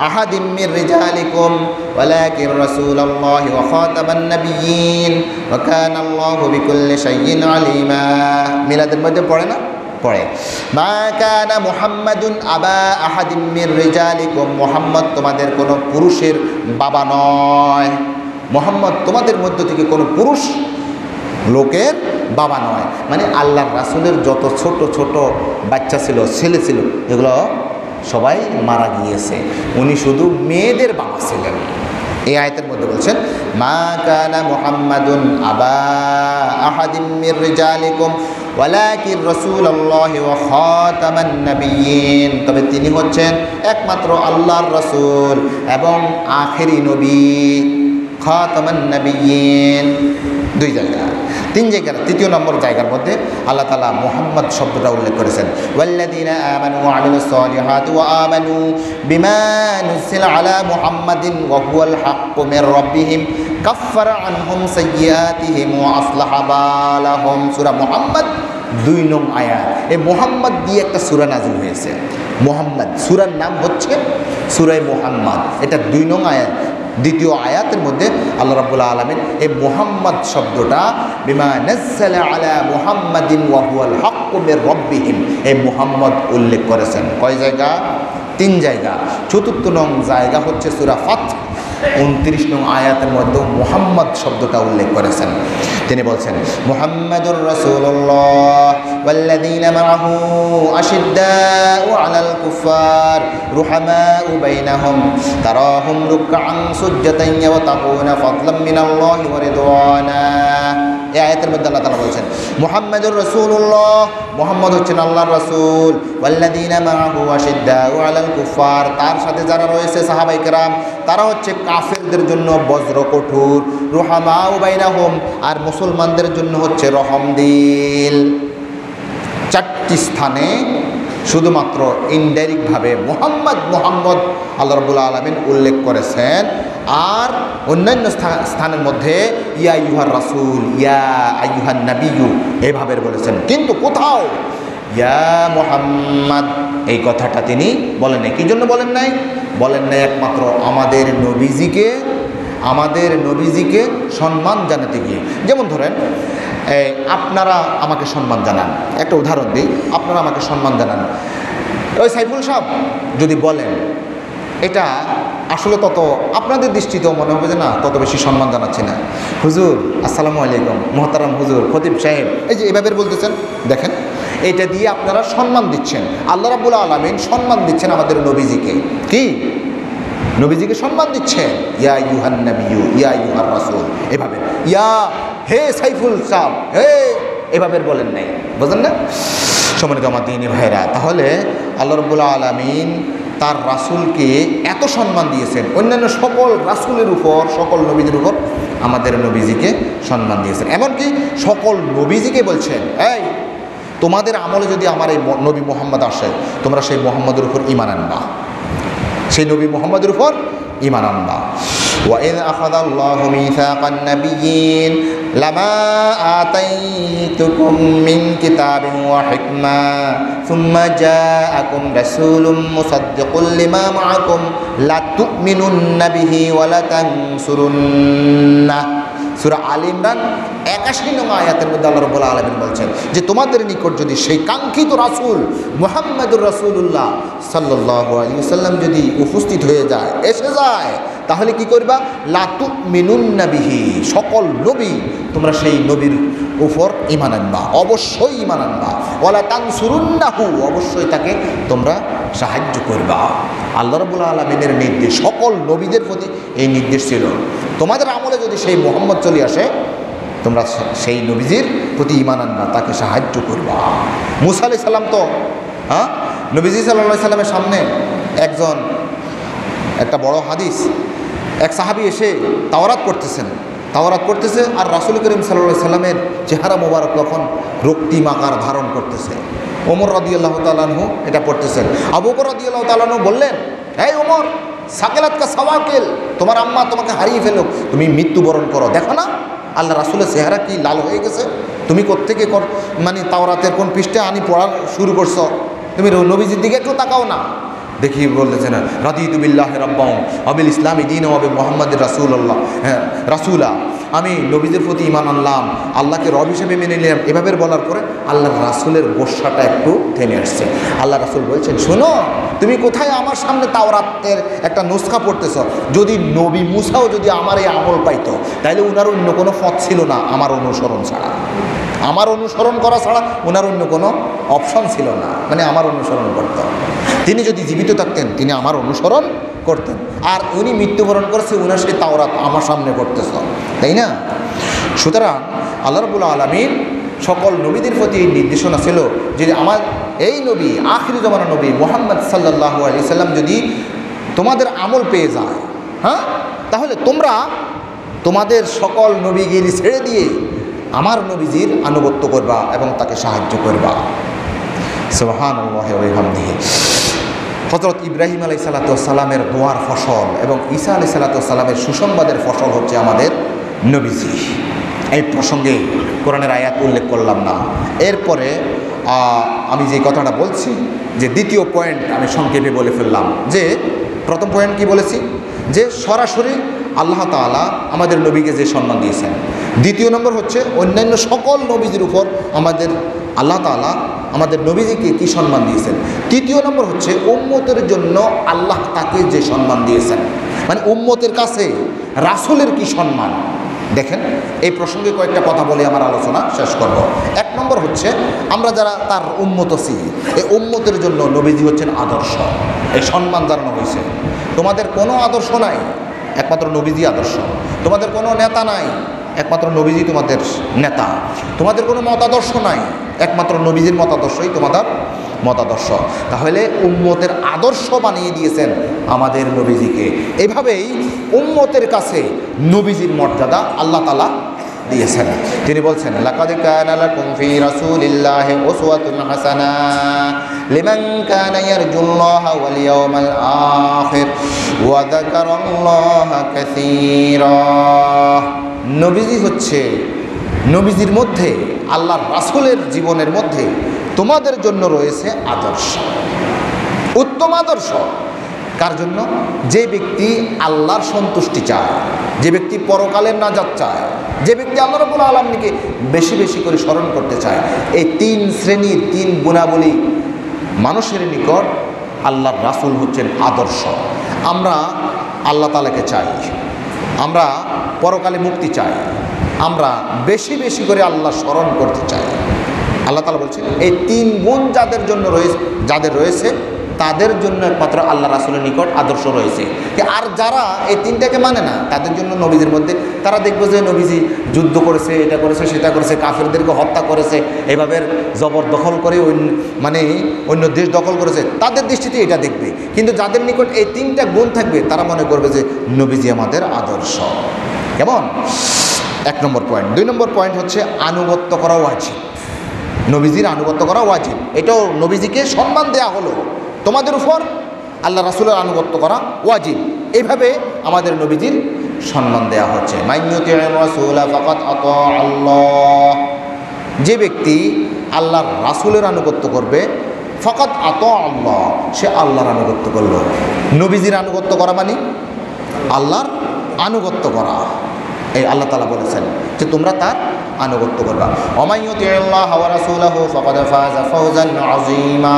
আহাদিম মির রিজালিকুম ওয়ালাকিন রাসূলুল্লাহি ওয়া খাতামান নাবিয়্যিন ওয়া কানা আল্লাহু বিকুল্লি শাইইন আলিমা। মিলাদের মধ্যে পড়ে না? পড়ে। মা কানা মুহাম্মাদুন আবা আহাদিম মির রিজালিকুম, মুহাম্মদ তোমাদের কোনো পুরুষের বাবা নয়। মুহাম্মদ তোমাদের মধ্য থেকে কোনো পুরুষ লোকের বাবা নয়। মানে আল্লাহর রাসূলের যত ছোট ছোট বাচ্চা ছিল, ছেলে ছিল, এগুলো সবাই মারা গিয়েছে, উনি শুধু মেয়েদের বাবা ছিলেন। এই আয়াতের মধ্যে বলছেন মা কানা মুহাম্মাদুন আবা আহাদিম মির রিজালিকুম ওয়ালাকিন রাসূলুল্লাহি ওয়া খাতামান নাবিয়্যিন, তবে তিনি হচ্ছেন একমাত্র আল্লাহর রাসূল এবং আখেরি নবী। খাতামান নাবিয়্যিন 2 জায়গা। 3 জায়গার 3 নম্বর জায়গার মধ্যে আল্লাহ তাআলা মুহাম্মদ শব্দটা উল্লেখ করেছেন, ওয়াল্লাযীনা আমানু ওয়া আমিলুস সালিহাতি ওয়া আমানু বিমা নুজিলা আলা মুহাম্মাদিন ওয়া হুয়াল হাক্কু মির রাব্বিহিম কাফফারা আনহুম সাইয়্যাতিহিম ওয়া আসলাহা বালাহুম। সূরা মুহাম্মদ 2 নং আয়াত। এই মুহাম্মদ দিয়ে একটা সূরা নাযিল হয়েছে। মুহাম্মদ সূরার নাম হচ্ছে সূরা মুহাম্মদ, এটা 2 নং আয়াত। দ্বিতীয় আয়াতের মধ্যে আল্লাহ রাব্বুল আলামিন এই মুহাম্মদ শব্দটা বিমা নাযালা আলা মুহাম্মাদিন ওয়া হুয়াল হাক্কু মির রাব্বিহিম, এই মুহাম্মদ উল্লেখ করেছেন। কয় জায়গা? 3 জায়গা। 4র্থ নং জায়গা হচ্ছে সূরা ফাত 29 নং আয়াতের মধ্যে মুহাম্মদ শব্দটা উল্লেখ করেছেন। তিনি বলছেন মুহাম্মাদুর রাসূলুল্লাহ ওয়াল্লাযীনা মাআহু আশিদ্দাউ আলাল কুফার রুহামাউ বাইনাহুম তারাহুম রুকআন সুজদান ইয়াবতাগুনা ফাদলাম মিনাল্লাহি ওয়া রিদওয়ানা। এই আয়াতের মধ্যে আল্লাহ তাআলা বলছেন মুহাম্মাদুর রাসূলুল্লাহ, মুহাম্মদ হচ্ছেন আল্লাহর রাসূল, ওয়াল্লাযীনা মাআহু আশিদ্দাউ আলাল কুফার, তার সাথে যারা রয়েছে সাহাবায়ে কেরাম, তারা হচ্ছে কাফেরদের জন্য বজ্র কঠোর, রুহামাউ বাইনাহুম, আর মুসলমানদের জন্য হচ্ছে রহমদিল। 4টি স্থানে শুধুমাত্র ইনডাইরেক্টভাবে মুহাম্মদ মুহাম্মদ আল্লাহ রাব্বুল আলামিন উল্লেখ করেছেন। আর অন্যান্য স্থানের মধ্যে ইয়া আইয়ুহার রাসূল, ইয়া আইয়ুহান নাবিয়্যু এভাবে বলেছেন। কিন্তু কোথাও ইয়া মুহাম্মদ এই কথাটা তিনি বলেন নাই। কি জন্য বলেন নাই? বলেন নাই একমাত্র আমাদের নবীজিকে সম্মান জানাতে গিয়ে। যেমন ধরেন আপনারা আমাকে সম্মান জানান, একটা উদাহরণ দিই, আপনারা আমাকে সম্মান জানান, ওই সাইফুল সাহেব যদি বলেন, এটা আসলে তত আপনাদের দৃষ্টিতেও মনে হবে যে না তত বেশি সম্মান জানাচ্ছি না। হুজুর আসসালামু আলাইকুম, মোহতারাম হুজুর, খতিব সাহেব, এই যে এভাবে বলতেছেন, দেখেন এটা দিয়ে আপনারা সম্মান দিচ্ছেন। আল্লাহ রাব্বুল আলামিন সম্মান দিচ্ছেন আমাদের নবীজিকে। কি? নবীজিকে সম্মান দিচ্ছেন। ইয়া আইয়ুহান নাবিয়্যু, ইয়া আইয়ুহার রাসূল, এভাবে ইয়া হে সাইফুল সাহেব, হে এভাবে বলেন নাই, বুঝলেন না? সম্মানিত আমার দিনী ভাইরা, তাহলে আল্লাহ রাব্বুল আলামিন তার রাসূলকে এত সম্মান দিয়েছেন, অন্যান্য সকল রাসূলের উপর, সকল নবীদের উপর আমাদের নবীজিকে সম্মান দিয়েছেন। এমনকি সকল নবীজিকে বলছেন, এই তোমাদের আমলে যদি আমার এই নবী মুহাম্মদ আসে, তোমরা সেই মুহাম্মদের উপর ঈমান আনবা, সেই নবী মুহাম্মদের উপর ঈমান আনবা। وَإِذْ أَخَذَ اللَّهُ مِيثَاقَ النَّبِيِّينَ لَمَا آتَيْتُكُم مِّن كِتَابٍ وَحِكْمَةٍ ثُمَّ جَاءَكُمْ رَسُولٌ مُّصَدِّقٌ لِّمَا مَعَكُمْ لَتُؤْمِنُنَّ بِهِ وَلَتَنصُرُنَّهُ। সূরা আল ইমরান 81 নং আয়াতের মধ্যে আল্লাহ রাব্বুল আলামিন বলছেন যে তোমাদের নিকট যদি সেই কাঙ্ক্ষিত রাসূল মুহাম্মদুর রাসূলুল্লাহ সাল্লাল্লাহু আলাইহি ওয়াসাল্লাম যদি উপস্থিত হয়ে যায়, এসে যায়, তাহলে কি করবা? লা তুমিনুন্না বিহি, সকল নবী তোমরা সেই নবীর উপর ঈমান আনবা, অবশ্যই ঈমান আনবা। ওয়ালা তানসুরুন্নাহু, অবশ্যই তাকে তোমরা সাহায্য করবা। আল্লাহ রাব্বুল আলামিনের নির্দেশ সকল নবীদের প্রতি এই নির্দেশ ছিল, তোমাদের আমলে যদি সেই মুহাম্মদ চলে আসে, তোমরা সেই নবীজির প্রতি ঈমান আনবা, তাকে সাহায্য করবা। মূসা আলাইহিস সালাম তো নবীজি সাল্লাল্লাহু আলাইহি সাল্লামের সামনে একটা বড় হাদিস, এক সাহাবী এসে তাওরাত পড়তেছে আর রাসূল করিম সাল্লাল্লাহু আলাইহি সাল্লামের চেহারা মোবারক তখন রক্তিম আকার ধারণ করতেছে। ওমর রাদিয়াল্লাহু তাআলা আনহু এটা পড়তেছেন। আবু বকর রাদিয়াল্লাহু তাআলা আনহু বললেন, এই ওমর, সাকেলাত কা সাওয়াকিল, তোমার আম্মা তোমাকে হারিয়ে ফেলো, তুমি মৃত্যুবরণ করো, দেখো না আল্লাহ রাসূলের চেহারা কি লাল হয়ে গেছে, তুমি কোত্থেকে মানে তাওরাতের কোন পৃষ্ঠা আনি পড়া শুরু করছো, তুমি নবীজির দিকে একটু তাকাও না। দেখি বলতেছে না, রাদিতু বিল্লাহি রাব্বান ওয়া বিল ইসলামি দীনান ওয়া বিমুহাম্মাদির রাসূলা, আমি নবীদের প্রতি ঈমান আনলাম, আল্লাহকে রব হিসেবে মেনে নিলাম। এভাবে বলার পরে আল্লাহর রাসূলের গোসাটা একটু থেমে আসছে। আল্লাহ রাসূল বলছেন, শোনো, তুমি কোথায় আমার সামনে তাওরাতের একটা নুসখা পড়তেছ? যদি নবী মূসাও যদি আমার এই আমল পাইতো, তাইলে উনার অন্য কোনো পথ ছিল না আমার অনুসরণ ছাড়া, আমার অনুসরণ করা ছাড়া ওনার অন্য কোনো অপশন ছিল না, মানে আমার অনুসরণ করত। তিনি যদি জীবিত থাকতেন তিনি আমার অনুসরণ করতেন, আর উনি মৃত্যুবরণ করেছে, উনার সেই তাওরাত আমার সামনে করতেছ, তাই না? সুতরাং আল্লাহ রাব্বুল আলামিন সকল নবীদের প্রতি এই নির্দেশনা ছিল যে আমার এই নবী আখিরি জামানার নবী মুহাম্মদ সাল্লাল্লাহু আলাইহি সাল্লাম যদি তোমাদের আমল পেয়ে যায়, তাহলে তোমরা তোমাদের সকল নবীগিরি ছেড়ে দিয়ে আমার নবীজির আনুগত্য করবা এবং তাকে সাহায্য করবা। সুবহানাল্লাহি ওয়া বিহামদিহি। হযরত ইব্রাহিম আলাইহিস সালাতু ওয়াস সালামের দোয়ার ফসল এবং ঈসা আলাইহিস সালাতু ওয়াস সালামের সুসংবাদের ফসল হচ্ছে আমাদের নবীজি। এই প্রসঙ্গে কোরআনের আয়াত উল্লেখ করলাম না। এরপরে আমি যে কথাটা বলছি, যে দ্বিতীয় পয়েন্ট আমি সংক্ষেপে বলে ফেললাম। যে প্রথম পয়েন্ট কি বলেছি, যে সরাসরি আল্লাহ তাআলা আমাদের নবীকে যে সম্মান দিয়েছেন। দ্বিতীয় নম্বর হচ্ছে অন্যান্য সকল নবীদের উপর আমাদের আল্লাহ তাআলা আমাদের নবীজিকে কি সম্মান দিয়েছেন। তৃতীয় নম্বর হচ্ছে উম্মতের জন্য আল্লাহ তাকে যে সম্মান দিয়েছেন, মানে উম্মতের কাছে রাসূলের কি সম্মান। দেখেন, এই প্রসঙ্গে কয়েকটা কথা বলে আমার আলোচনা শেষ করব। এক নম্বর হচ্ছে আমরা যারা তার উম্মত আছি, এই উম্মতের জন্য নবীজি হচ্ছেন আদর্শ, এই সম্মান জানানো হয়েছে। তোমাদের কোনো আদর্শ নাই, একমাত্র নবীজি আদর্শ। তোমাদের কোনো নেতা নাই, একমাত্র নবীজি তোমাদের নেতা। তোমাদের কোনো মতাদর্শ নাই, একমাত্র নবীজির মতাদর্শই তোমাদের মতাদর্শ। তাহলে উম্মতের আদর্শ বানিয়ে দিয়েছেন আমাদের নবীজিকে। এইভাবেই উম্মতের কাছে নবীজির মর্যাদা আল্লাহ তাআলা দিয়েছেন। তিনি বলছেন, লাকাদ কানা লাকুম ফি রাসূলিল্লাহি উসওয়াতুন হাসানাহ লিমান কানা ইয়ারজুল্লাহা ওয়াল ইয়াওমাল আখির ওয়া যাকারাল্লাহা কাসীরা। নবীজি হচ্ছে, নবীজির মধ্যে আল্লাহর রাসূলের জীবনের মধ্যে তোমাদের জন্য রয়েছে আদর্শ, উত্তম আদর্শ। কার জন্য? যে ব্যক্তি আল্লাহর সন্তুষ্টি চায়, যে ব্যক্তি পরকালের নাজাত চায়, যে ব্যক্তি আল্লাহ রাব্বুল আলামিনকে বেশি বেশি করে স্মরণ করতে চায়। এই তিন শ্রেণীর তিন গুণাবলী মানুষের নিকট আল্লাহর রাসূল হচ্ছেন আদর্শ। আমরা আল্লাহ তাআলাকে চাই, আমরা পরকালে মুক্তি চাই, আমরা বেশি বেশি করে আল্লাহ স্মরণ করতে চাই। আল্লাহ তাআলা বলছেন এই তিন গুণ যাদের জন্য রয়েছে, যাদের রয়েছে তাদের জন্য একমাত্র আল্লাহ রাসূলের নিকট আদর্শ রয়েছে। আর যারা এই তিনটাকে মানে না, তাদের জন্য নবীদের মধ্যে তারা দেখবে যে নবীজি যুদ্ধ করেছে, এটা করেছে, সেটা করেছে, কাফেরদেরকে হত্যা করেছে, এভাবে জবরদখল করে মানে অন্য দেশ দখল করেছে, তাদের দৃষ্টিতে এটা দেখবে। কিন্তু যাদের নিকট এই তিনটা গুণ থাকবে তারা মনে করবে যে নবীজি আমাদের আদর্শ। কেমন? এক নম্বর পয়েন্ট। দুই নম্বর পয়েন্ট হচ্ছে আনুগত্য করা উচিত। নবীজির আনুগত্য করা ওয়াজিব, এটাও নবীজিকে সম্মান দেয়া হলো, তোমাদের উপর আল্লাহ রাসূলের আনুগত্য করা ওয়াজিব। এইভাবে আমাদের নবীজির সম্মান দেয়া হচ্ছে। মাইয়ুতির রাসূলা ফাকাদ আতা আল্লাহ, যে ব্যক্তি আল্লাহর রাসূলের আনুগত্য করবে, ফাকাদ আতা আল্লাহ, সে আল্লাহর আনুগত্য করলো। নবীজির আনুগত্য করা মানে আল্লাহর আনুগত্য করা। এই আল্লাহ তাআলা বলেছেন যে তোমরা তার আনুগত্য করবা। ওমাইয়ুতিল্লাহ ওয়া রাসূলাহু ফাকাদ ফাযা ফাওজান আযীমা।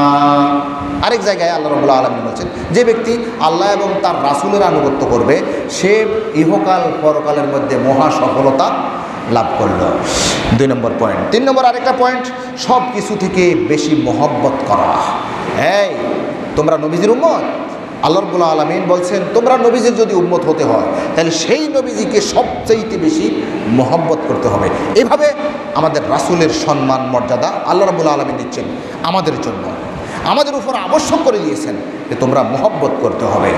আরেক জায়গায় আল্লাহ রাব্বুল আলামিন বলেছেন যে ব্যক্তি আল্লাহ এবং তার রাসূলের আনুগত্য করবে সে ইহকাল পরকালের মধ্যে মহা সফলতা লাভ করলো। 2 নম্বর পয়েন্ট। 3 নম্বর আরেকটা পয়েন্ট, সব কিছু থেকে বেশি মহব্বত করা। এই তোমরা নবীজির উম্মত, আল্লাহ রাব্বুল আলামিন বলছেন তোমরা নবীজির যদি উম্মত হতে হয় তাহলে সেই নবীজিকে সবচাইতে বেশি মহব্বত করতে হবে। এভাবে আমাদের রাসূলের সম্মান মর্যাদা আল্লাহ রাব্বুল আলামিন দিচ্ছেন আমাদের জন্য, আমাদের উপর আবশ্যক করে দিয়েছেন যে তোমরা মহব্বত করতে হবে।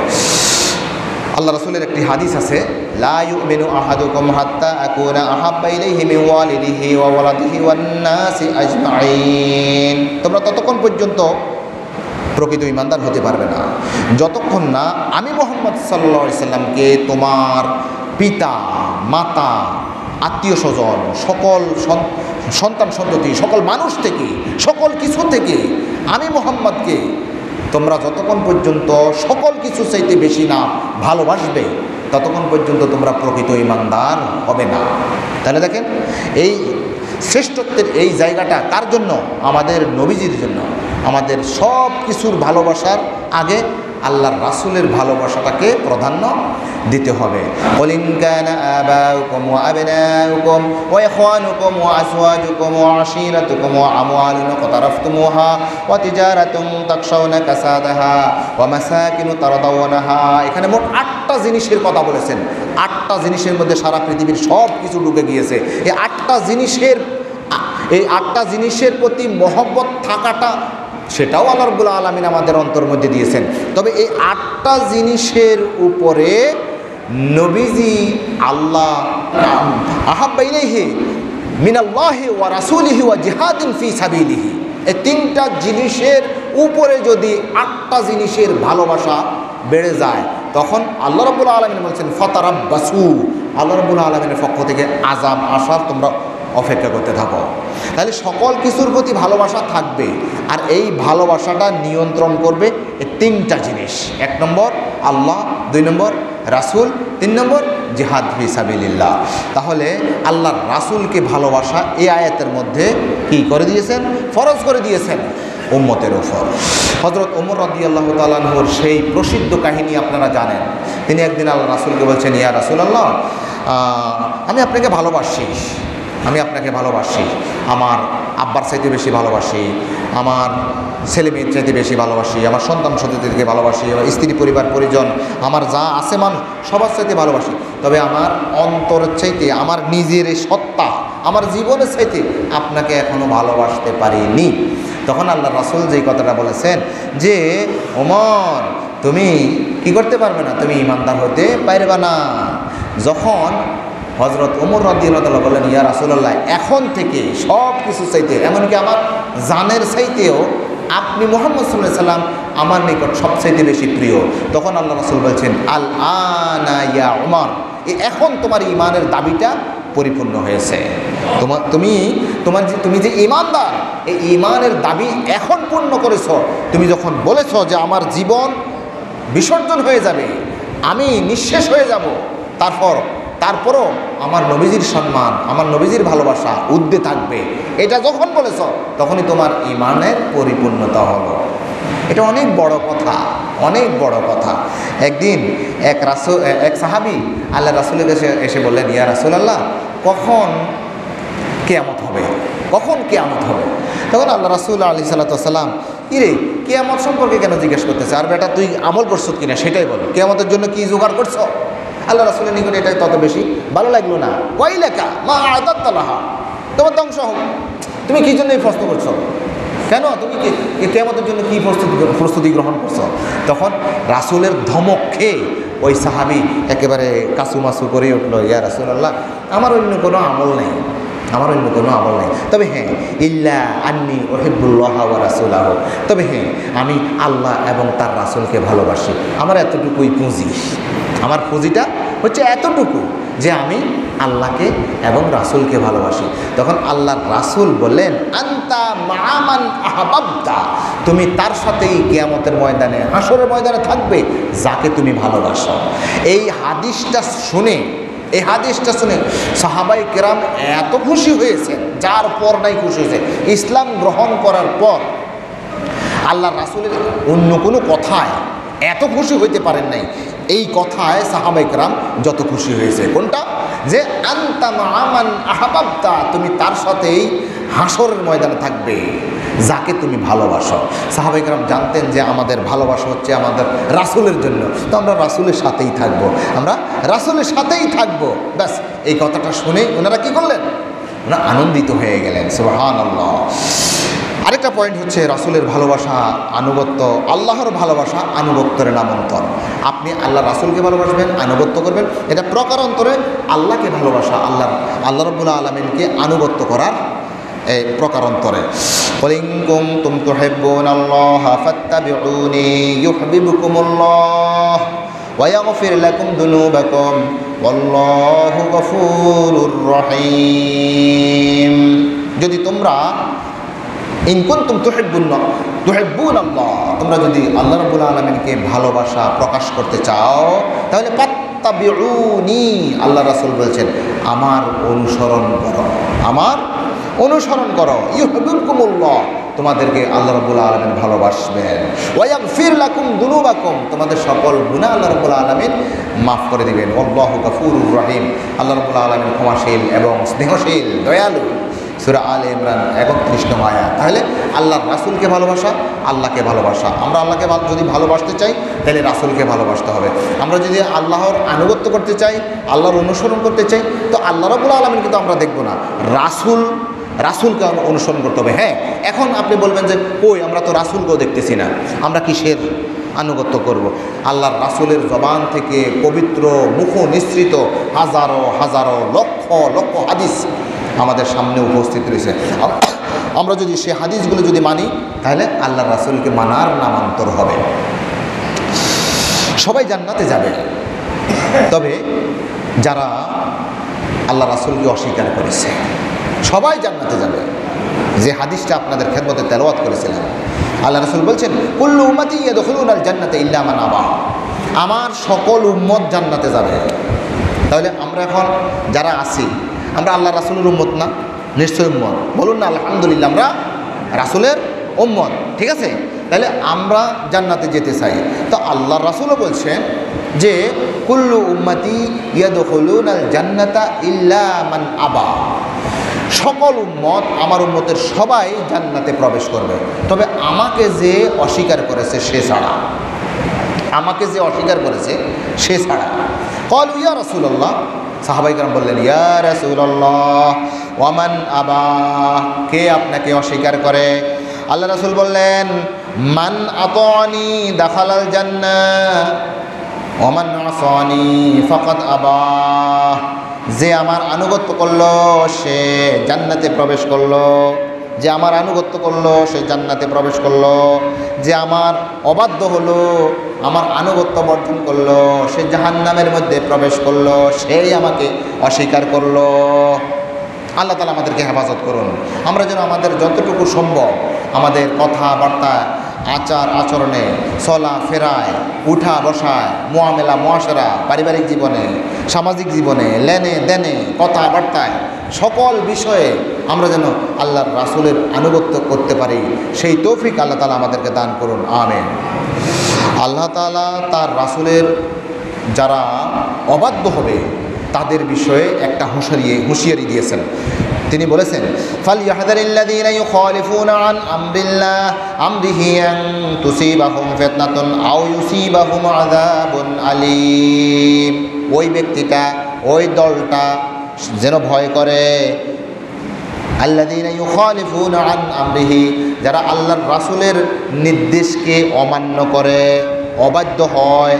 আল্লাহ রাসূলের একটি হাদিস আছে, লা ইউমিনু আহাদুকুম হাত্তা আকুনা আহাব্বা ইলাইহি মিন ওয়ালিদিহি ওয়া ওয়ালাদিহি ওয়ান নাসি আজমাইন। তোমরা ততক্ষণ পর্যন্ত প্রকৃত ঈমানদার হতে পারবে না যতক্ষণ না আমি মুহাম্মদ সাল্লাল্লাহু আলাইহি সাল্লামকে তোমার পিতা, মাতা, আত্মীয় স্বজন, সকল সন্তান সন্ততি, সকল মানুষ থেকে, সকল কিছু থেকে আমি মুহাম্মদকে তোমরা যতক্ষণ পর্যন্ত সকল কিছু চাইতে বেশি না ভালোবাসবে ততক্ষণ পর্যন্ত তোমরা প্রকৃত ঈমানদার হবে না। তাহলে দেখেন এই শ্রেষ্ঠত্বের এই জায়গাটা কার জন্য? আমাদের নবীজির জন্য। আমাদের সব কিছুর ভালোবাসার আগে আল্লাহর রাসূলের ভালোবাসাটাকে প্রাধান্য দিতে হবে। কুলিন কানা আবাউকুম ওয়া আবনাউকুম ওয়া ইখওয়ানুকুম ওয়া আজওয়াজুকুম ওয়া আশীরাতুকুম ওয়া আমওয়ালুন ইকতারাফতুমুহা ওয়া তিজারাতুন তাখশাউনা কাসাদাহা ওয়া মাসাকিনু তারদাউনাহা। এখানে মোট 8টা জিনিসের কথা বলেছেন। 8টা জিনিসের মধ্যে সারা পৃথিবীর সব কিছু ঢুকে গিয়েছে। এই 8টা জিনিসের প্রতি মহব্বত থাকাটা সেটাও আল্লাহ রাব্বুল আলামিন আমাদের অন্তর মধ্যে দিয়েছেন। তবে এই 8টা জিনিসের উপরে নবীজি আল্লাহ আহাব্বা ইলাইহি মিনাল্লাহি ওয়া রাসূলিহি ওয়া জিহাদিন ফি সাবিলিহি, এই 3টা জিনিসের উপরে যদি 8টা জিনিসের ভালোবাসা বেড়ে যায় তখন আল্লাহ রাব্বুল আলামিন বলছেন ফাতারাব্বাসু, আল্লাহ রাব্বুল আলামিনের পক্ষ থেকে আযাব আসার তোমরা অপেক্ষা করতে থাকো। তাহলে সকল কিছুর প্রতি ভালোবাসা থাকবে, আর এই ভালোবাসাটা নিয়ন্ত্রণ করবে এই 3টা জিনিস। 1 নম্বর আল্লাহ, 2 নম্বর রাসূল, 3 নম্বর জিহাদ ফি সাবিলিল্লাহ। তাহলে আল্লাহর রাসূলকে ভালোবাসা এই আয়াতের মধ্যে কি করে দিয়েছেন? ফরজ করে দিয়েছেন উম্মতের উপর। হযরত ওমর রাদিয়াল্লাহু তাআলা আনহুর সেই প্রসিদ্ধ কাহিনী আপনারা জানেন। তিনি একদিন আল্লাহ রাসূলকে বলছেন, ইয়া রাসূলুল্লাহ, আমি আপনাকে ভালোবাসি, আমি আপনাকে ভালোবাসি, আমার আব্বার চাইতে বেশি ভালোবাসি, আমার ছেলে মেয়ের চাইতে বেশি ভালোবাসি, আমার সন্তান সন্ততিদেরকে ভালোবাসি, আমার স্ত্রী পরিবার পরিজন, আমার যা আছে মানুষ সবার চাইতে ভালোবাসি। তবে আমার অন্তরের চাইতে, আমার নিজের সত্তা, আমার জীবনের চাইতে আপনাকে এখনও ভালোবাসতে পারিনি। তখন আল্লাহ রাসূল যেই কথাটা বলেছেন যে ওমর তুমি কি করতে পারবে না, তুমি ঈমানদার হতে পারবে না। যখন হযরত ওমর রাদিয়াল্লাহু তাআলা বললেন, ইয়া রাসূলুল্লাহ, এখন থেকে সব কিছু চাইতে, এমনকি আমার জানের চাইতেও আপনি মুহাম্মদ সাল্লাল্লাহু আলাইহি সাল্লাম আমার নিকট সবচাইতে বেশি প্রিয়। তখন আল্লাহ রাসূল বলছেন, আল আনা ইয়া ওমর, এখন তোমার ঈমানের দাবিটা পরিপূর্ণ হয়েছে। তুমি যে ঈমানদার, এই ঈমানের দাবি এখন পূর্ণ করেছ। তুমি যখন বলেছ যে আমার জীবন বিসর্জন হয়ে যাবে, আমি নিঃশেষ হয়ে যাব, তারপরও আমার নবীজির সম্মান, আমার নবীজির ভালোবাসা ঊর্ধ্বে থাকবে, এটা যখন বলেছ তখনই তোমার ঈমানের পরিপূর্ণতা হলো। এটা অনেক বড় কথা, অনেক বড় কথা। একদিন এক সাহাবী আল্লাহ রাসূলের কাছে এসে বললেন, ইয়া রাসূলুল্লাহ, কখন কিয়ামত হবে, কখন কিয়ামত হবে? তখন আল্লাহ রাসূল আলাইহিস সালাতু ওয়াস সালাম, কিরে কিয়ামত সম্পর্কে কেন জিজ্ঞেস করতেছে? আর বেটা তুই আমল করছো কিনা সেটাই বল, কিয়ামতের জন্য কি জোগাড় করছো? আল্লাহ রাসূলের নিকট এটাই তত বেশি ভালো লাগলো না। ওয়াইলাকা মা আ'তাতা লাহা, তোমার ধ্বংস হোক, তুমি কি জন্য এই প্রশ্ন করছো? কেন তুমি কি কিয়ামতের জন্য কি প্রস্তুতি গ্রহণ করছো? তখন রাসূলের ধমক খেয়ে ওই সাহাবী একেবারে কাসুমাসু করে উঠলো, ইয়া রাসূলুল্লাহ, আমার অন্য কোনো আমল নেই, আমার অন্য কোনো আমল নেই। তবে হ্যাঁ, ইল্লা আন্নি উহিব্বুল্লাহ ওয়া রাসূলাহু, তবে হ্যাঁ আমি আল্লাহ এবং তার রাসূলকে ভালোবাসি। আমার এতটুকুই পুঁজি, আমার পুঁজিটা হচ্ছে এতটুকু যে আমি আল্লাহকে এবং রাসূলকে ভালোবাসি। তখন আল্লাহর রাসূল বললেন, আনতা মা মান আহবাবতা, তুমি তার সাথেই কিয়ামতের ময়দানে, হাসরের ময়দানে থাকবে যাকে তুমি ভালোবাসো। এই হাদিসটা শুনে সাহাবায়ে কেরাম এত খুশি হয়েছেন, যার পর নাই খুশি হয়েছে। ইসলাম গ্রহণ করার পর আল্লাহর রাসূলের অন্য কোনো কথায় এত খুশি হইতে পারেন নাই, এই কথায় সাহাবায়ে কেরাম যত খুশি হয়েছে। কোনটা? যে আনতা মা মান আহবাবতা, তুমি তার সাথেই হাসরের ময়দানে থাকবে যাকে তুমি ভালোবাসো। সাহাবায়ে কেরাম জানতেন যে আমাদের ভালোবাসা হচ্ছে আমাদের রাসূলের জন্য, তো আমরা রাসূলের সাথেই থাকবো, আমরা রাসূলের সাথেই থাকবো। ব্যাস, এই কথাটা শুনে ওনারা কি করলেন? ওনারা আনন্দিত হয়ে গেলেন। সুবহানাল্লাহ। আরেকটা পয়েন্ট হচ্ছে রাসূলের ভালোবাসা, আনুগত্য, আল্লাহর ভালোবাসা আনুগত্যের নামান্তর। আপনি আল্লাহ রাসূলকে ভালোবাসবেন, আনুগত্য করবেন, এটা প্রকারান্তরে আল্লাহকে ভালোবাসা, আল্লাহ রাব্বুল আলামিনকে আনুগত্য করার এই প্রকারান্তরে। কুল ইন কুনতুম তুহিব্বুনাল্লাহা ফাত্তাবিউনি ইউহিব্বুকুমুল্লাহ ওয়া ইয়াগফির লাকুম যুনুবাকুম ওয়াল্লাহু গফুরুর রহিম। যদি তোমরা ইন কুনতুম তুহিব্বুনাল্লাহ, তোমরা যদি আল্লাহ রাব্বুল আলামিনকে ভালোবাসা প্রকাশ করতে চাও, তাহলে ফাত্তাবিউনি, আল্লাহ রাসূল বলছেন আমার অনুসরণ করো, আমার অনুসরণ করো। ইউহিব্বুকুমুল্লাহ, তোমাদেরকে আল্লাহ রাব্বুল আলামিন ভালোবাসবেন। ওয়া ইয়াগফির লাকুম যুনুবাকুম, তোমাদের সকল গুনাহ আল্লাহ রাব্বুল আলামিন মাফ করে দিবেন। আল্লাহু গফুরুর রহিম, আল্লাহ রাব্বুল আলামিন ক্ষমাশীল এবং স্নেহশীল, দয়ালু। সূরা আলে ইমরান 31 নম্বর আয়াত। তাহলে আল্লাহর রাসূলকে ভালোবাসা, আল্লাহকে ভালোবাসা। আমরা আল্লাহকে যদি ভালোবাসতে চাই তাহলে রাসূলকে ভালোবাসতে হবে। আমরা যদি আল্লাহর আনুগত্য করতে চাই, আল্লাহর অনুসরণ করতে চাই, তো আল্লাহ রাব্বুল আলামিনকে তো আমরা দেখব না, রাসূলকে অনুসরণ করতে হবে। হ্যাঁ, এখন আপনি বলবেন যে কই, আমরা তো রাসূলকেও দেখতেছি না, আমরা কিসের আনুগত্য করব? আল্লাহর রাসূলের জবান থেকে পবিত্র মুখ নিঃসৃত হাজারো হাজারো লক্ষ লক্ষ হাদিস আমাদের সামনে উপস্থিত রয়েছে। আমরা যদি সে হাদিসগুলো যদি মানি, তাহলে আল্লাহর রাসূলকে মানার নামান্তর হবে। সবাই জান্নাতে যাবে, তবে যারা আল্লাহ রাসূলকে অস্বীকার করেছে সবাই জান্নাতে যাবে। যে হাদিসটা আপনাদের খেদমতে তেলাওয়াত করেছিলাম, আল্লাহ রাসূল বলছেন কুল্লু উম্মতি ইয়াদখুলুনাল জান্নাতা ইল্লা মান আবা, আমার সকল উম্মত জান্নাতে যাবে। তাহলে আমরা এখন যারা আছি, আমরা আল্লাহ রাসূলের উম্মত না? নিশ্চয় উম্মত। বলুন না আলহামদুলিল্লাহ, আমরা রাসূলের উম্মত, ঠিক আছে? তাহলে আমরা জান্নাতে যেতে চাই। তো আল্লাহ রাসূলও বলছেন যে কুল্লু উম্মতি ইয়াদখুলুনাল জান্নাতা ইল্লা মান আবা, সকল উম্মত, আমার উম্মতের সবাই জান্নাতে প্রবেশ করবে, তবে আমাকে যে অস্বীকার করেছে সে ছাড়া, আমাকে যে অস্বীকার করেছে সে ছাড়া। ক্বালু ইয়া রাসূলুল্লাহ, সাহাবায়ে কেরাম বললেন ইয়া রাসূলুল্লাহ ওয়া মান আবা, কে আপনাকে অস্বীকার করে? আল্লাহ রাসূল বললেন মান আতানি দাখালাল জান্নাহ ওয়া মান আসানি ফাকাদ আবা, যে আমার আনুগত্য করলো সে জান্নাতে প্রবেশ করলো, যে আমার আনুগত্য করলো সে জান্নাতে প্রবেশ করলো, যে আমার অবাধ্য হলো, আমার আনুগত্য বর্জন করলো, সে জাহান্নামের মধ্যে প্রবেশ করলো, সেই আমাকে অস্বীকার করলো। আল্লাহ তাআলা আমাদেরকে হেফাজত করুন। আমরা যেন আমাদের যতটুকু সম্ভব আমাদের কথাবার্তা, আচার আচরণে, চলা ফেরায়, উঠা বসায়, মুআমেলা মুআশারা, পারিবারিক জীবনে, সামাজিক জীবনে, লেনে দেনে, কথাবার্তায়, সকল বিষয়ে আমরা যেন আল্লাহর রাসূলের আনুগত্য করতে পারি, সেই তৌফিক আল্লাহ তাআলা আমাদেরকে দান করুন, আমিন। আল্লাহ তাআলা তার রাসূলের যারা অবাধ্য হবে তাদের বিষয়ে একটা হুঁশিয়ারি দিয়েছেন। তিনি বলেছেন ফালইয়াহযারিল্লাযীনা ইউখালিফুনা আন আমরিহি আন তুসিবাহুম ফিতনাতুন আও ইউসিবাহুম আযাবুন আলীম, ওই ব্যক্তিটা, ওই দলটা যেন ভয় করে, আল্লাযীনা ইউখালিফুনা আন আমরিহি, যারা আল্লাহর রাসূলের নির্দেশকে অমান্য করে, অবাধ্য হয়।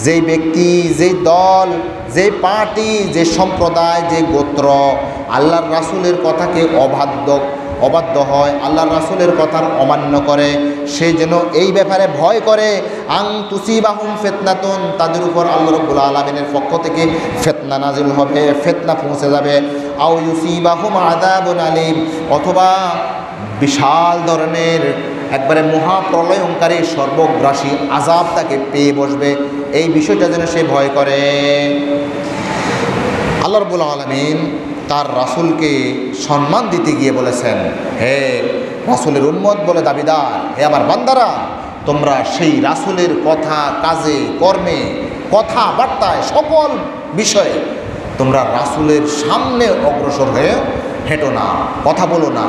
যেই ব্যক্তি, যেই দল, যে পার্টি, যে সম্প্রদায়, যে গোত্র আল্লাহর রাসূলের কথাকে অবাধ্য হয়, আল্লাহর রাসূলের কথার অমান্য করে, সে যেন এই ব্যাপারে ভয় করে আং তুসিবাহুম ফিতনাতুন, তাদের উপর আল্লাহ রাব্বুল আলামিনের পক্ষ থেকে ফিতনা নাজিল হবে, ফিতনা পৌঁছে যাবে, আও ইউসিবাহুম আযাবুন আলীম, অথবা বিশাল ধরনের একবারে মহাপ্রলয়ঙ্কারী সর্বগ্রাসী আযাব তাকে পেয়ে বসবে, এই বিষয়টা যেন সে ভয় করে। আল্লাহ রাব্বুল আলামিন তার রাসূলকে সম্মান দিতে গিয়ে বলেছেন, হে রাসূলের উম্মত বলে দাবিদার, হে আমার বান্দারা, তোমরা সেই রাসূলের কথা, কাজে, কর্মে, কথাবার্তায়, সকল বিষয়ে তোমরা রাসূলের সামনে অগ্রসর হয়ে হেঁটো না, কথা বলো না,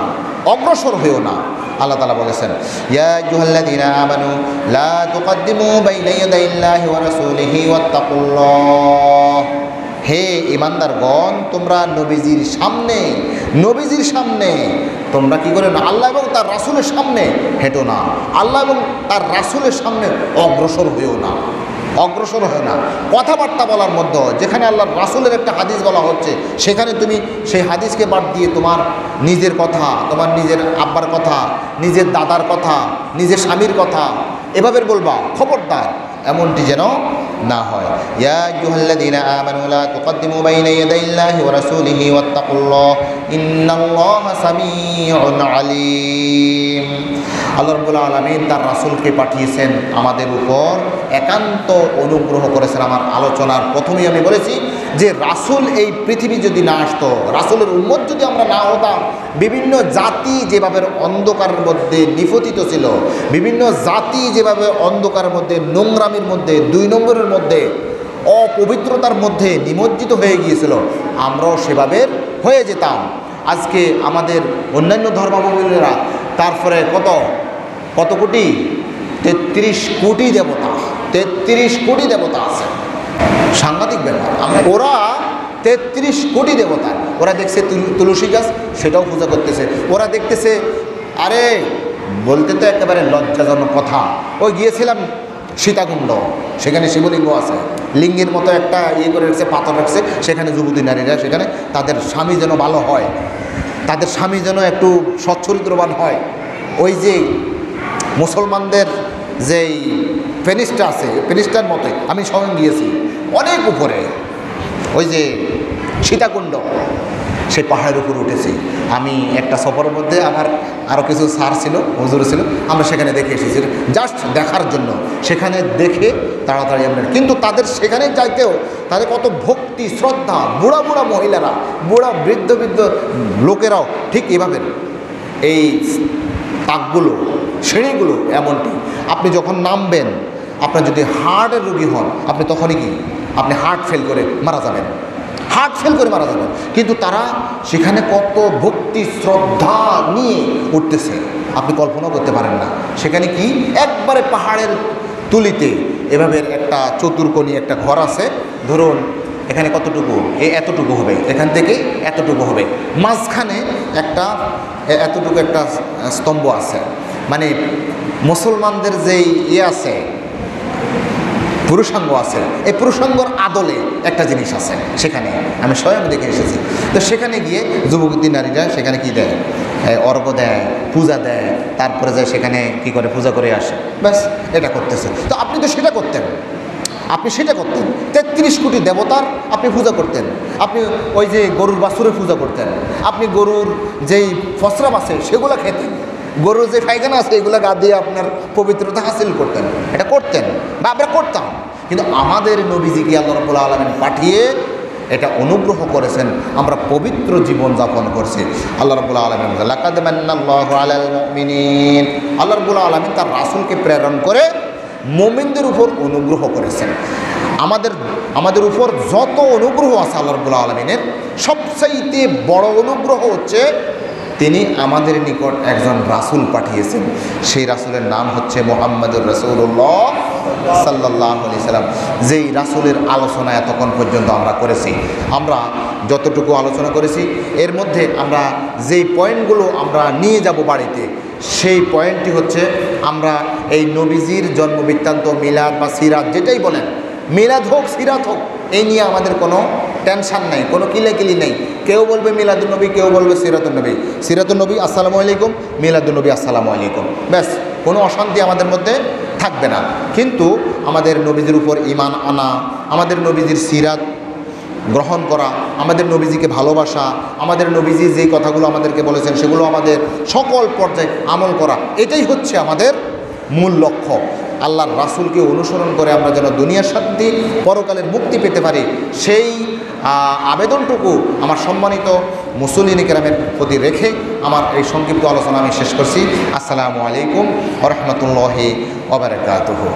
অগ্রসর হয়েও না। আল্লাহ তাআলা বলেছেন, ইয়া আইয়ুহাল্লাযীনা আমানু লা তুকদ্দিমু বাইনা ইয়াদাইল্লাহি ওয়া রাসূলিহি ওয়াত্তাকুল্লাহ। হে ঈমানদারগণ, তোমরা নবীজির সামনে তোমরা কি করে না, আল্লাহ এবং তার রাসূলের সামনে হেঁটো না, আল্লাহ এবং তার রাসূলের সামনে অগ্রসর হয়েও না, কথাবার্তা বলার মধ্যে যেখানে আল্লাহর রাসূলের একটা হাদিস বলা হচ্ছে, সেখানে তুমি সেই হাদিসকে বাদ দিয়ে তোমার নিজের কথা, তোমার নিজের আব্বার কথা, নিজের দাদার কথা, নিজের স্বামীর কথা এভাবে বলবা, খবরদার এমনটি যেন না হয়। ইয়া আইয়ুহাল্লাযীনা আমানু লা তুকদ্দিমু বাইনা ইয়াদাইল্লাহি ওয়া রাসূলিহি ওয়াত্তাকুল্লাহ ইন্নাল্লাহা সামিউন আলীম। আল্লাহ রাব্বুল আলামিন তার রাসূলকে পাঠিয়েছেন আমাদের উপর, একান্ত অনুগ্রহ করেছেন। আমার আলোচনার প্রথমেই আমি বলেছি যে রাসূল এই পৃথিবী যদি না আসতো, রাসূলের উম্মত যদি আমরা না হতাম, বিভিন্ন জাতি যেভাবে অন্ধকারের মধ্যে নিপতিত ছিল, বিভিন্ন জাতি যেভাবে অন্ধকারের মধ্যে, নোংরামির মধ্যে, 2 নম্বরের মধ্যে, অপবিত্রতার মধ্যে নিমজ্জিত হয়ে গিয়েছিল, আমরাও সেভাবে হয়ে যেতাম। আজকে আমাদের অন্যান্য ধর্মাবলম্বীরা তারপরে কত কোটি, 33 কোটি দেবতা, 33 কোটি দেবতা আছে, সাংঘাতিক ব্যাপার। ওরা 33 কোটি দেবতা, ওরা দেখছে তুলসী গাছ, সেটাও পূজা করতেছে, ওরা দেখতেছে, আরে বলতে তো একেবারে লজ্জাজনক কথা, ওই গিয়েছিলাম সীতাকুণ্ড, সেখানে শিবলিঙ্গ আছে, লিঙ্গের মতো একটা করে রাখছে, পাথর রাখছে, সেখানে যুবতী নারীরা সেখানে তাদের স্বামী যেন ভালো হয়, তাদের স্বামী যেন একটু সচ্চরিত্রবান হয়। ওই যে মুসলমানদের যেই পেনিসটা আছে, পেনিসটার মতোই, আমি স্বয়ং গিয়েছি অনেক উপরে, ওই যে সীতাকুণ্ড, সেই পাহাড়ের উপর উঠেছি আমি। একটা সফরের মধ্যে আমার আরও কিছু স্যার ছিল, হুজুর ছিল, আমরা সেখানে দেখে এসেছি জাস্ট দেখার জন্য, সেখানে দেখে তাড়াতাড়ি আমরা, কিন্তু তাদের সেখানে যাইতেও তাদের কত ভক্তি, শ্রদ্ধা, বুড়া মহিলারা, বৃদ্ধ লোকেরাও ঠিক এভাবে এই তাকগুলো, সিঁড়িগুলো এমনটি, আপনি যখন নামবেন, আপনার যদি হার্টের রোগী হন, আপনি তখনই কি আপনি হার্ট ফেল করে মারা যাবেন, কিন্তু তারা সেখানে কত ভক্তি শ্রদ্ধা নিয়ে উঠতেছে, আপনি কল্পনাও করতে পারেন না। সেখানে কি একবারে পাহাড়ের তুলিতে এভাবে একটা চতুর্কোণী একটা ঘর আছে, ধরুন এখানে কতটুকু, এতটুকু হবে, এখান থেকে এতটুকু হবে, মাঝখানে একটা এতটুকু একটা স্তম্ভ আছে, মানে মুসলমানদের যেই আছে পুরুষাঙ্গ আছে, এই পুরুষাঙ্গর আদলে একটা জিনিস আছে, সেখানে আমি স্বয়ং দেখে এসেছি। তো সেখানে গিয়ে যুবতী নারীরা সেখানে কি দেয়, অর্ঘ্য দেয়, পূজা দেয়, তারপরে যায় সেখানে কি করে পূজা করে আসে, ব্যাস এটা করতেছে। তো আপনি তো সেটা করতেন, 33 কোটি দেবতার আপনি পূজা করতেন, আপনি ওই যে গরুর বাছুরের পূজা করতেন, আপনি গরুর যেই ফসরাব আছে সেগুলো খেতেন, গরুর যে পায়খানা আছে এগুলো গা দিয়ে আপনার পবিত্রতা হাসিল করতেন, এটা করতেন বা আমরা করতাম। কিন্তু আমাদের নবীজিকে আল্লাহ রাব্বুল আলামিন পাঠিয়ে এটা অনুগ্রহ করেছেন, আমরা পবিত্র জীবন যাপন করছি। আল্লাহ রাব্বুল আলামিন লাকাদ মান্নাল্লাহু আলাল মুমিনিন, আল্লাহ রাব্বুল আলামিন তার রাসূলকে প্রেরণ করে মুমিনদের উপর অনুগ্রহ করেছেন। আমাদের উপর যত অনুগ্রহ আছে আল্লাহ রাব্বুল আলামিনের, সবচাইতে বড় অনুগ্রহ হচ্ছে তিনি আমাদের নিকট একজন রাসূল পাঠিয়েছেন, সেই রাসূলের নাম হচ্ছে মুহাম্মদুর রাসূলুল্লাহ সাল্লাল্লাহু আলাইহি সাল্লাম। যেই রাসূলের আলোচনা এতক্ষণ পর্যন্ত আমরা করেছি, আমরা যতটুকু আলোচনা করেছি এর মধ্যে আমরা যেই পয়েন্টগুলো আমরা নিয়ে যাব বাড়িতে, সেই পয়েন্টটি হচ্ছে আমরা এই নবীজির জন্ম বৃত্তান্ত, মিলাদ বা সিরাত যেটাই বলেন, মিলাদ হোক সিরাত হোক, এই নিয়ে আমাদের কোনো টেনশান নেই, কোনো কিলাকিলি নেই। কেউ বলবে মিলাদুন্নবী, কেউ বলবে সিরাতুন্নবী। সিরাতুন্নবী আসসালামু আলাইকুম, মিলাদুন্নবী আসসালামু আলাইকুম, ব্যাস, কোনো অশান্তি আমাদের মধ্যে থাকবে না। কিন্তু আমাদের নবীজির উপর ঈমান আনা, আমাদের নবীজির সিরাত গ্রহণ করা, আমাদের নবীজিকে ভালোবাসা, আমাদের নবীজি যেই কথাগুলো আমাদেরকে বলেছেন সেগুলো আমাদের সকল পর্যায়ে আমল করা, এটাই হচ্ছে আমাদের মূল লক্ষ্য। আল্লাহর রাসূলকে অনুসরণ করে আমরা যেন দুনিয়ার শান্তি, পরকালের মুক্তি পেতে পারি, সেই আবেদনটুকু আমার সম্মানিত মুসল্লিন কিরামের প্রতি রেখে আমার এই সংক্ষিপ্ত আলোচনা আমি শেষ করছি। আসসালামু আলাইকুম ওয়া রাহমাতুল্লাহি ওয়া বারাকাতুহু।